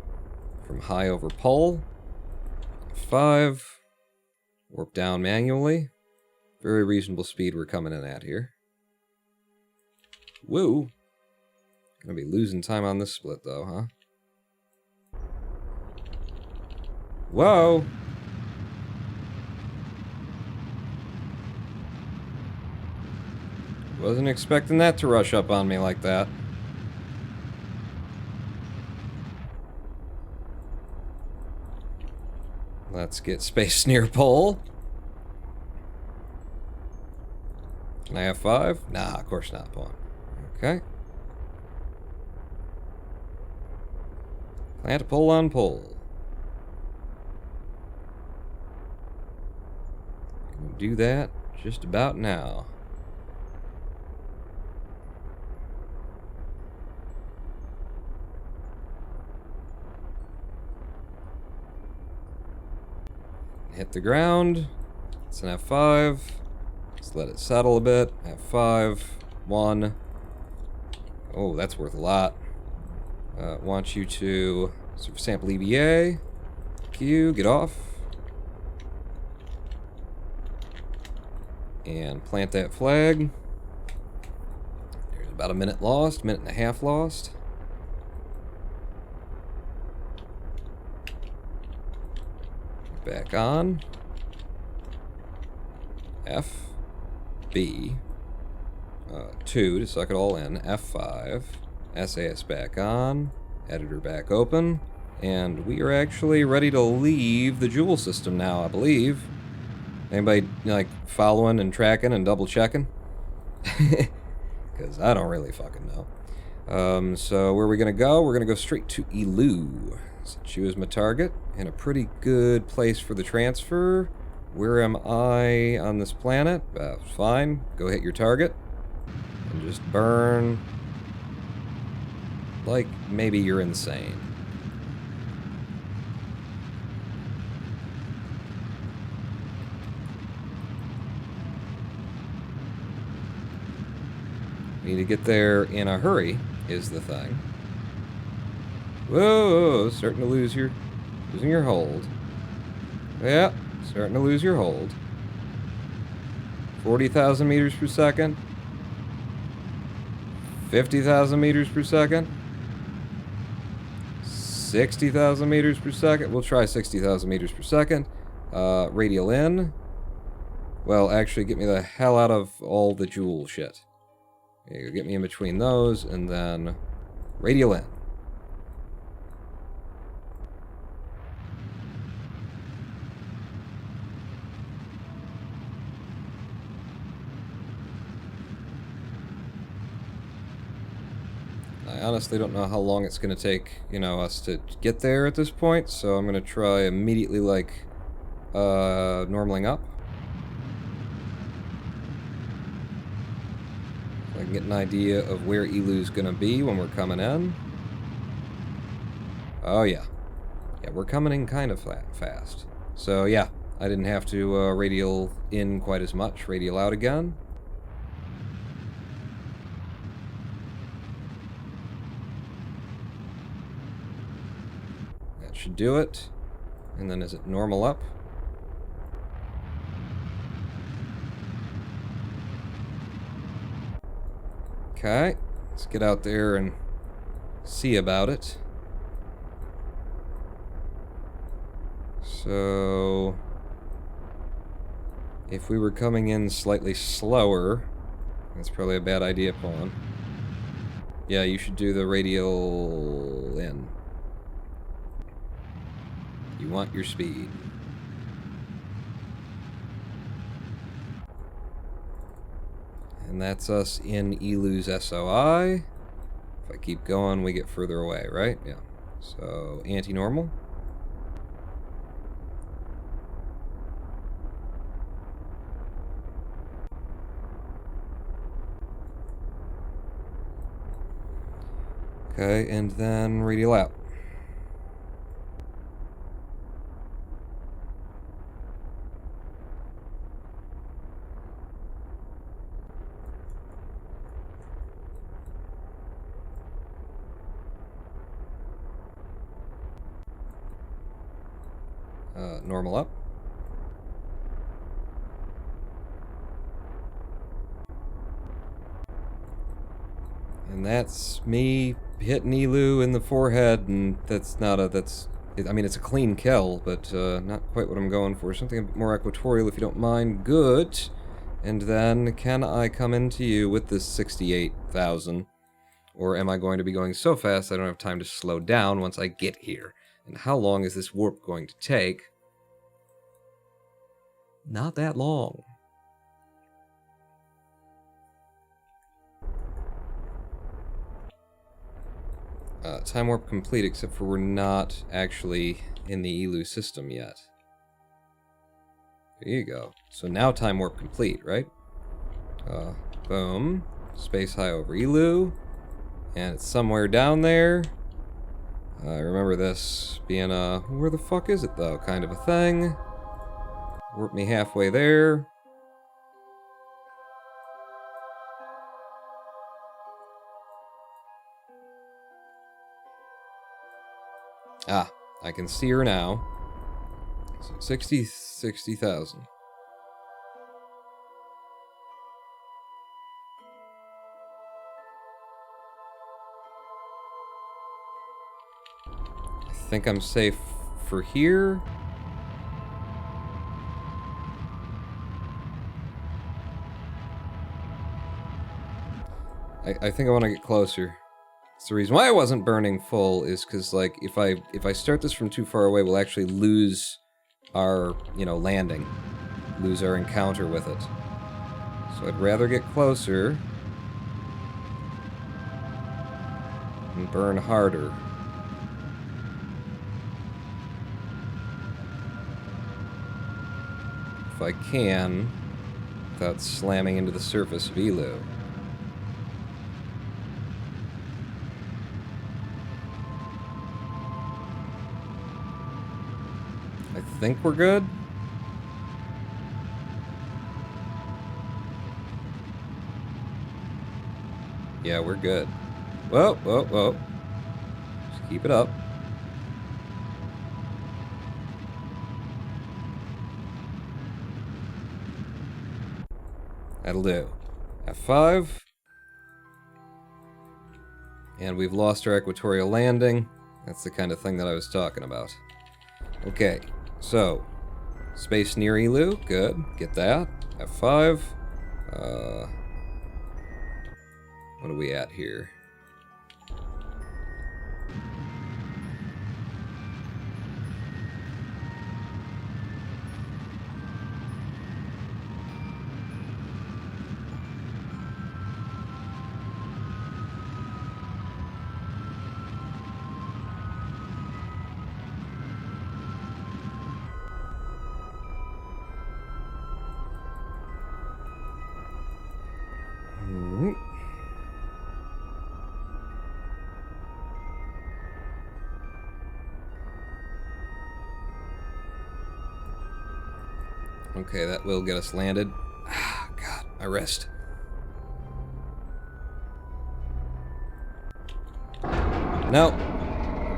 from high over pole. 5. Warp down manually. Very reasonable speed we're coming in at here. Woo! Gonna be losing time on this split though, huh? Whoa! Wasn't expecting that to rush up on me like that. Let's get space near pole. Can I have 5? Nah, of course not, pawn. Okay. Plant pole on pole. Gonna do that just about now. Hit the ground. It's an F5. Let's let it settle a bit. F5. 1. Oh, that's worth a lot. Want you to sample EVA. Q, get off. And plant that flag. There's about a minute lost, minute and a half lost. Back on. F. B. 2 to suck it all in. F5. SAS back on. Editor back open. And we are actually ready to leave the Joule system now, I believe. Anybody, like, following and tracking and double checking? Because I don't really fucking know. So where are we going to go? We're going to go straight to Elu. So choose my target. In a pretty good place for the transfer. Where am I on this planet? Fine. Go hit your target. And just burn. Like, maybe you're insane. Need to get there in a hurry, is the thing. Whoa, starting to losing your hold. Yeah, starting to lose your hold. 40,000 meters per second. 50,000 meters per second. 60,000 meters per second. We'll try 60,000 meters per second. Radial in. Well, actually, get me the hell out of all the jewel shit. You get me in between those, and then radial in. I honestly don't know how long it's going to take, you know, us to get there at this point, so I'm going to try immediately, like, normaling up. So I can get an idea of where Elu's going to be when we're coming in. Oh, yeah. Yeah, we're coming in kind of fast. So, yeah, I didn't have to radial in quite as much. Radial out again. That should do it. And then is it normal up? Okay, let's get out there and see about it. So, if we were coming in slightly slower, that's probably a bad idea, Pawn. Yeah, you should do the radial in. You want your speed. And that's us in Elu's SOI. If I keep going, we get further away, right? Yeah. So, anti-normal. Okay, and then radial out. Normal up. And that's me hitting Elu in the forehead, and that's not a, I mean, it's a clean kill, but not quite what I'm going for. Something a bit more equatorial, if you don't mind. Good. And then, can I come into you with this 68,000? Or am I going to be going so fast I don't have time to slow down once I get here? And how long is this warp going to take? Not that long. Time warp complete, except for we're not actually in the Elu system yet. There you go. So now time warp complete, right? Boom. Space high over Elu. And it's somewhere down there. I remember this being a, where the fuck is it though, kind of a thing. Warp me halfway there. Ah, I can see her now. So 60,000. I think I'm safe for here. I think I want to get closer. It's the reason why I wasn't burning full is because, like, if I start this from too far away, we'll actually lose our, you know, landing. Lose our encounter with it. So I'd rather get closer and burn harder. If I can, without slamming into the surface of Elu. I think we're good. Yeah, we're good. Whoa, whoa, whoa. Just keep it up. That'll do. F5. And we've lost our equatorial landing. That's the kind of thing that I was talking about. Okay, so Space near Elu. Good. Get that. F5. What are we at here? Okay, that will get us landed. Ah, God, my wrist. No.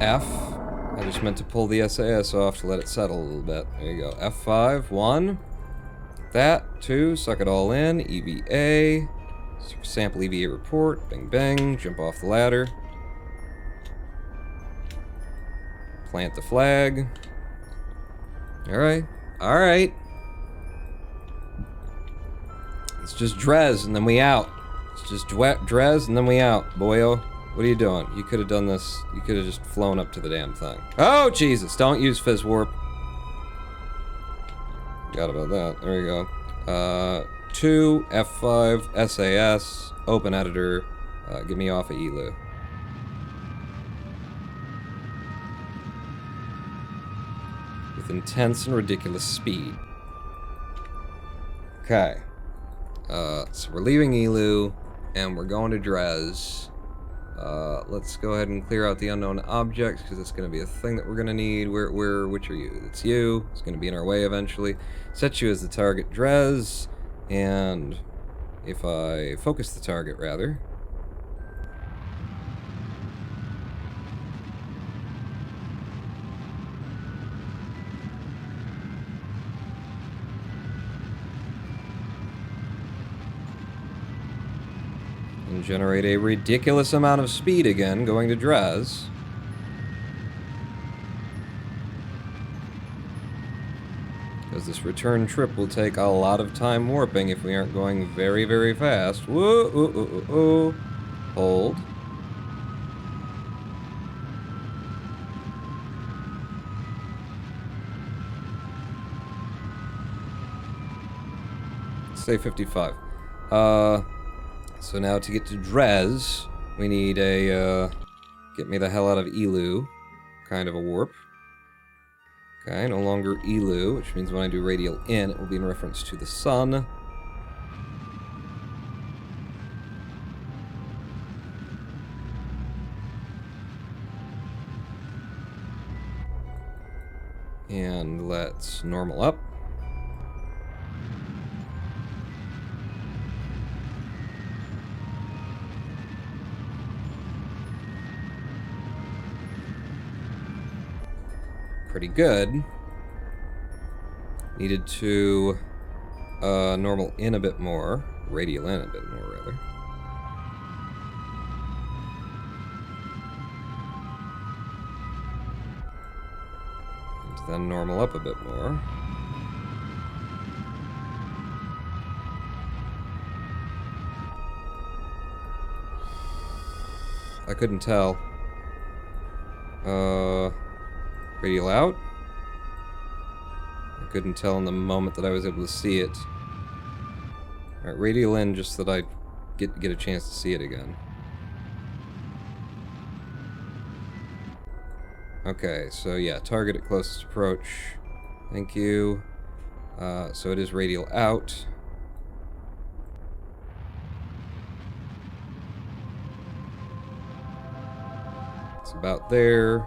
F. I just meant to pull the SAS off to let it settle a little bit. There you go. F5, 1. That, 2, suck it all in. EVA. Sample EVA report. Bang, bang. Jump off the ladder. Plant the flag. Alright. Alright. It's just Drez, and then we out. It's just Drez, and then we out. Boyo, what are you doing? You could have done this. You could have just flown up to the damn thing. Oh, Jesus. Don't use Fizz Warp. Forgot about that. There you go. 2, F5, SAS, open editor. Get me off of Elu. With intense and ridiculous speed. Okay. So we're leaving Elu, and we're going to Drez. Let's go ahead and clear out the unknown objects, because it's going to be a thing that we're going to need. Which are you? It's you. It's going to be in our way eventually. Set you as the target, Drez, and if I focus the target, rather. And generate a ridiculous amount of speed again, going to Drez. Because this return trip will take a lot of time warping if we aren't going very, very fast. Whoa, ooh, ooh, ooh, ooh. Hold. Say 55. So now to get to Drez, we need a, get me the hell out of Elu, kind of a warp. Okay, no longer Elu, which means when I do radial in, it will be in reference to the sun. And let's normal up. Pretty good. Needed to normal in a bit more. Radial in a bit more, rather. And then normal up a bit more. I couldn't tell. Radial out. I couldn't tell in the moment that I was able to see it. Alright, radial in just so that I get a chance to see it again. Okay, so yeah, target at closest approach. Thank you. So it is radial out. It's about there.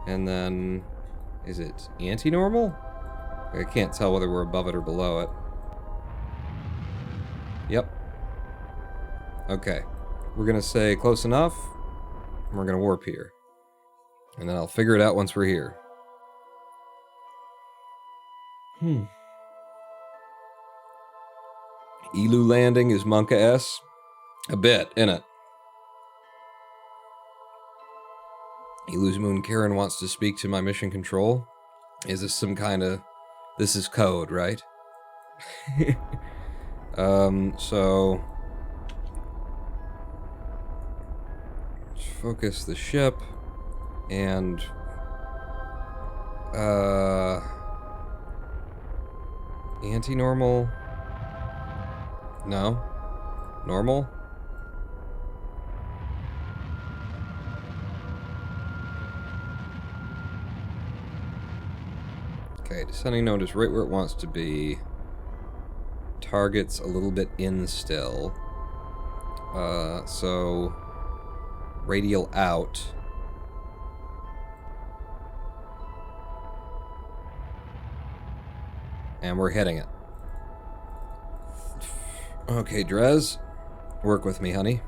And then, is it anti-normal? I can't tell whether we're above it or below it. Yep. Okay. We're gonna say close enough, and we're gonna warp here. And then I'll figure it out once we're here. Elu landing is Monka-S. A bit, innit? Elu's Moon Karen wants to speak to my mission control. Is this some kind of This is code, right? So... let's focus the ship, and... anti-normal? No? Normal? Okay, descending node is right where it wants to be. Target's a little bit in still. So... radial out. And we're hitting it. Okay, Drez. Work with me, honey.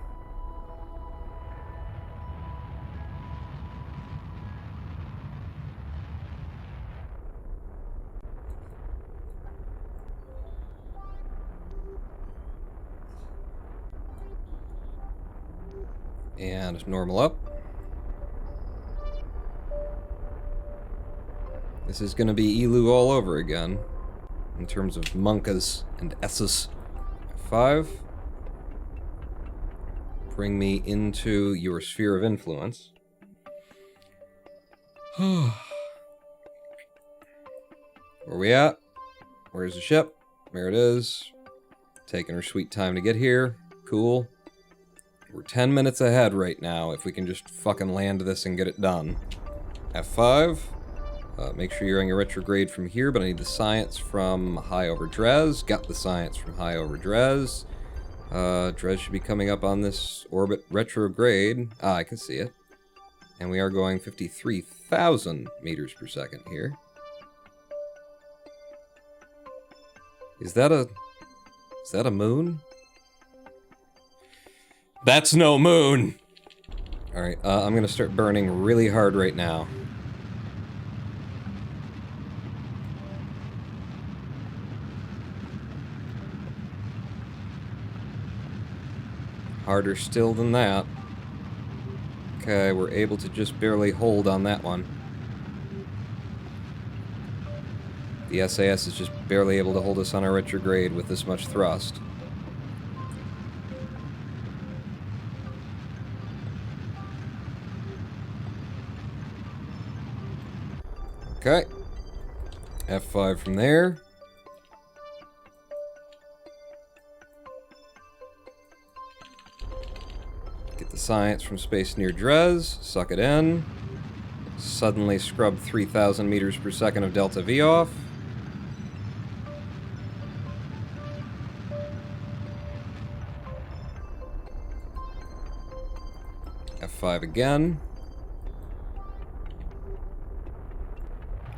And normal up. This is going to be Elu all over again, in terms of Monkas and S's. 5. Bring me into your sphere of influence. Where we at? Where's the ship? There it is. Taking her sweet time to get here. Cool. We're 10 minutes ahead right now, if we can just fucking land this and get it done. F5. Make sure you're on your retrograde from here, but I need the science from high over Drez. Got the science from high over Drez. Drez should be coming up on this orbit retrograde. Ah, I can see it. And we are going 53,000 meters per second here. Is that a moon? That's no moon! Alright, I'm gonna start burning really hard right now. Harder still than that. Okay, we're able to just barely hold on that one. The SAS is just barely able to hold us on our retrograde with this much thrust. Okay. F5 from there. Get the science from space near Drez. Suck it in. Suddenly scrub 3,000 meters per second of delta V off. F5 again.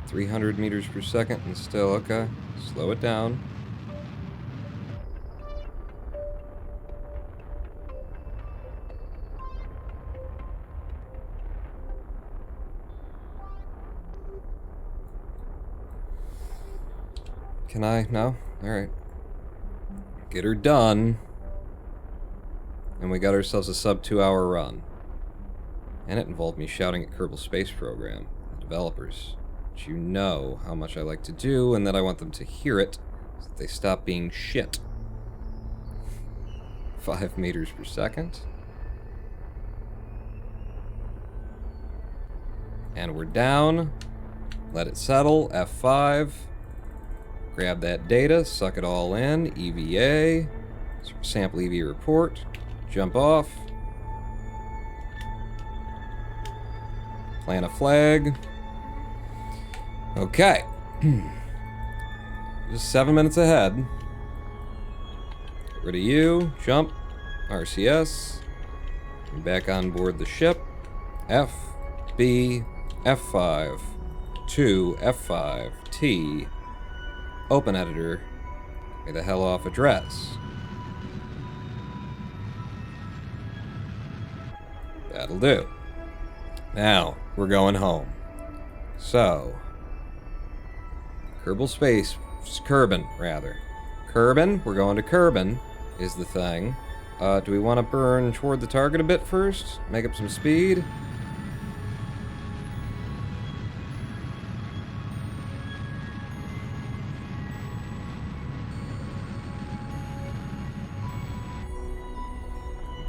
300 meters per second and still, okay. Slow it down. Can I? No? Alright. Get her done. And we got ourselves a sub 2-hour run. And it involved me shouting at Kerbal Space Program, the developers. You know how much I like to do, and that I want them to hear it, so that they stop being shit. 5 meters per second. And we're down. Let it settle. F5. Grab that data, suck it all in. EVA. Sample EV report. Jump off. Plant a flag. Okay. Just 7 minutes ahead. Get rid of you. Jump. RCS. And back on board the ship. F, B, F5, 2, F5, T. Open editor. Get the hell off address. That'll do. Now, we're going home. So... Kerbin, rather. Kerbin, we're going to Kerbin, is the thing. Do we want to burn toward the target a bit first? Make up some speed?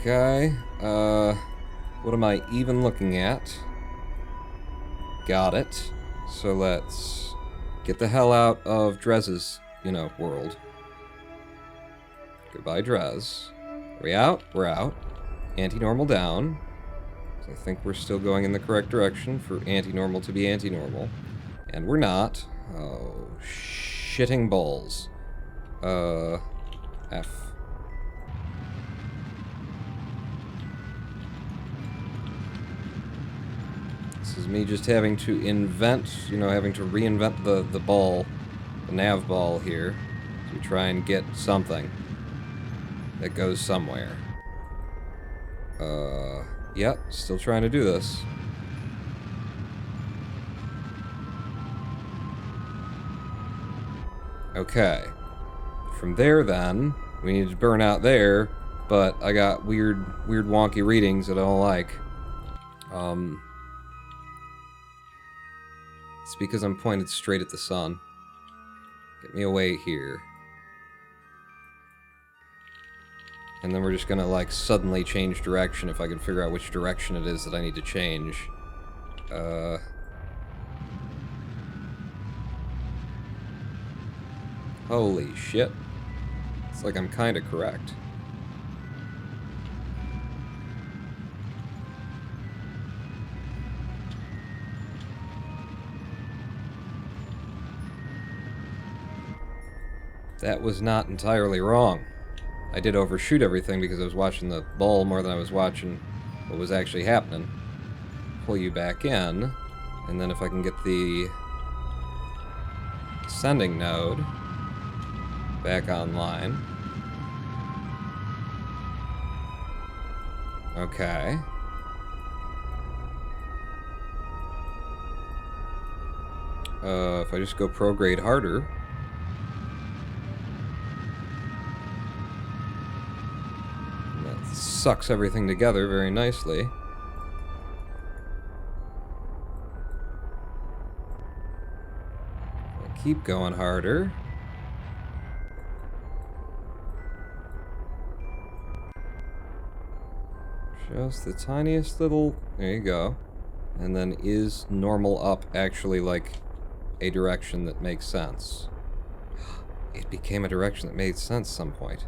Okay, what am I even looking at? Got it. So let's get the hell out of Drez's, world. Goodbye, Drez. Are we out? We're out. Anti-normal down. So I think we're still going in the correct direction for anti-normal to be anti-normal. And we're not. Oh, shitting balls. F. This is me just having to invent, having to reinvent the ball, the nav ball here, to try and get something that goes somewhere. Yep, still trying to do this. Okay. From there, then, we need to burn out there, but I got weird wonky readings that I don't like. It's because I'm pointed straight at the sun. Get me away here. And then we're just gonna, like, suddenly change direction if I can figure out which direction it is that I need to change. Holy shit. It's like I'm kinda correct. That was not entirely wrong. I did overshoot everything because I was watching the ball more than I was watching what was actually happening. Pull you back in, and then if I can get the sending node back online. Okay. If I just go prograde harder. That sucks everything together very nicely. I'll keep going harder. Just the tiniest little... There you go. And then is normal up actually like a direction that makes sense? It became a direction that made sense at some point.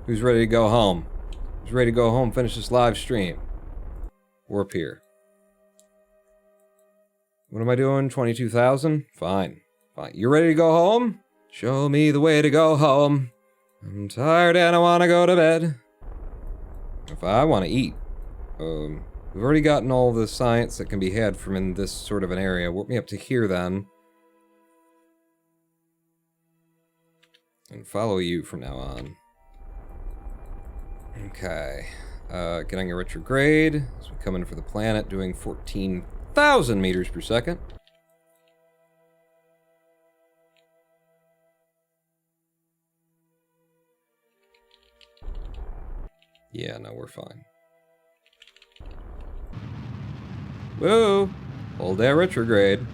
Who's ready to go home? Who's ready to go home, finish this live stream? Warp here. What am I doing? 22,000? Fine. Fine. You ready to go home? Show me the way to go home. I'm tired and I want to go to bed. If I want to eat. We've already gotten all the science that can be had from in this sort of an area. Warp me up to here then. And follow you from now on. Okay. Getting a retrograde. As we come in for the planet, doing 14,000 meters per second. Yeah, no, we're fine. Whoa! Hold that retrograde.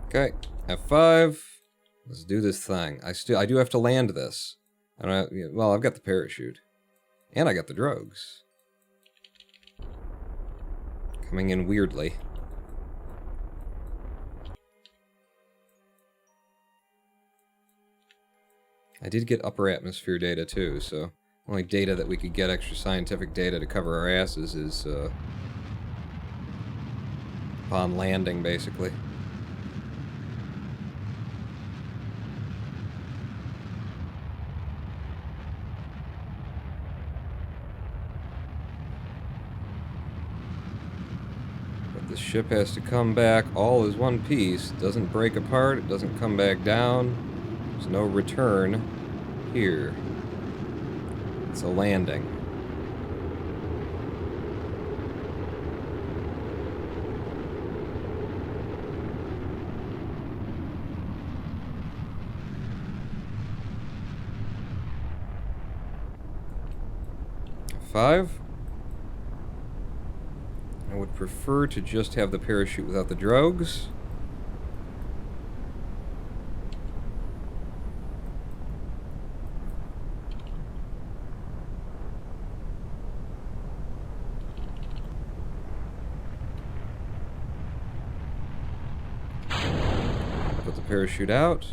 Okay, F5. Let's do this thing. I do have to land this. Well, I've got the parachute. And I got the drogues. Coming in weirdly. I did get upper atmosphere data too, so only data that we could get extra scientific data to cover our asses is upon landing, basically. But the ship has to come back all as one piece. It doesn't break apart, it doesn't come back down. There's no return here. It's a landing. Five. prefer to just have the parachute without the drogues. Put the parachute out.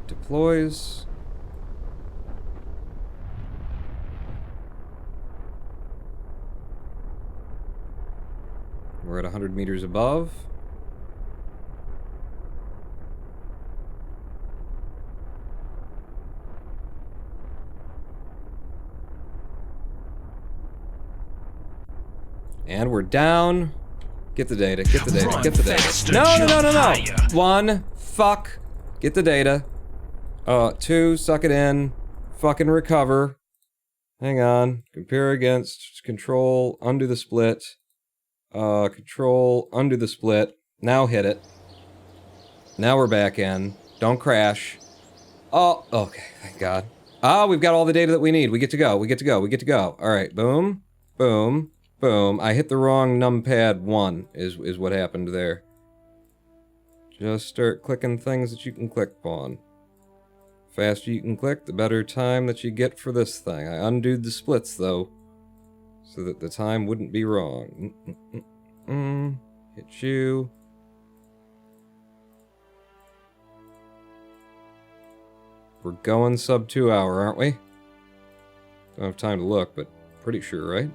Deploys. We're at 100 meters above. And we're down. Get the data, get the data, get the data. No. 1, fuck. Get the data. 2, suck it in. Fucking recover. Hang on. Compare against. Control, undo the split. Control, undo the split. Now hit it. Now we're back in. Don't crash. Oh, okay, thank God. Ah, we've got all the data that we need. We get to go, we get to go, we get to go. Alright, boom, boom, boom. I hit the wrong numpad 1, is what happened there. Just start clicking things that you can click on. Faster you can click, the better time that you get for this thing. I undid the splits, though, so that the time wouldn't be wrong. Hit you. We're going sub 2 hour, aren't we? Don't have time to look, but pretty sure, right?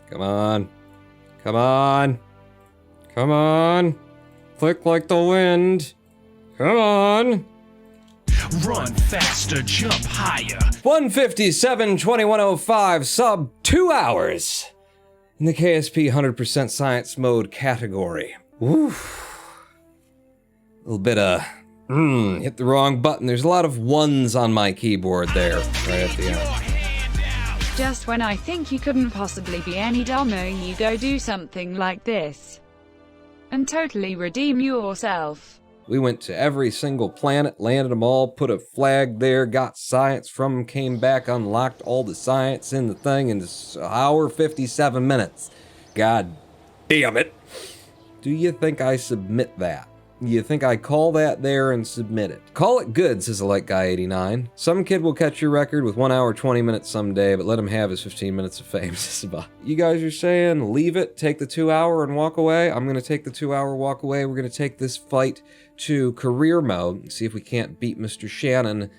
Come on. Come on. Come on. Click like the wind. Come on. Run faster, jump higher. 157, 2105, sub 2 hours. In the KSP 100% science mode category. Oof. A little bit of, hit the wrong button. There's a lot of ones on my keyboard there, right at the end. Just when I think you couldn't possibly be any dumber, you go do something like this. And totally redeem yourself. We went to every single planet, landed them all, put a flag there, got science from them, came back, unlocked all the science in the thing in this hour 57 minutes. God damn it. Do you think I submit that? You think I call that there and submit it? Call it good, says the Light Guy 89. Some kid will catch your record with 1 hour 20 minutes someday, but let him have his 15 minutes of fame, says the bot. You guys are saying leave it, take the 2 hour and walk away? I'm gonna take the 2 hour walk away. We're gonna take this fight to career mode and see if we can't beat MrShannon,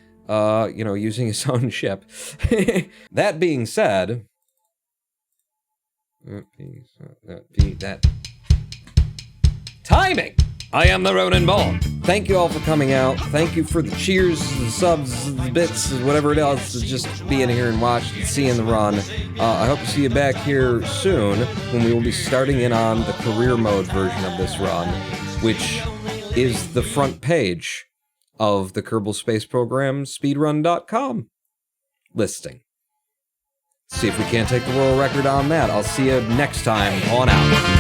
using his own ship. That being said, that timing! I am the roninpawn. Thank you all for coming out. Thank you for the cheers, the subs, the bits, whatever it else, is just being here and watching, seeing the run. I hope to see you back here soon when we will be starting in on the career mode version of this run, which is the front page of the Kerbal Space Program Speedrun.com listing. See if we can't take the world record on that. I'll see you next time. On out.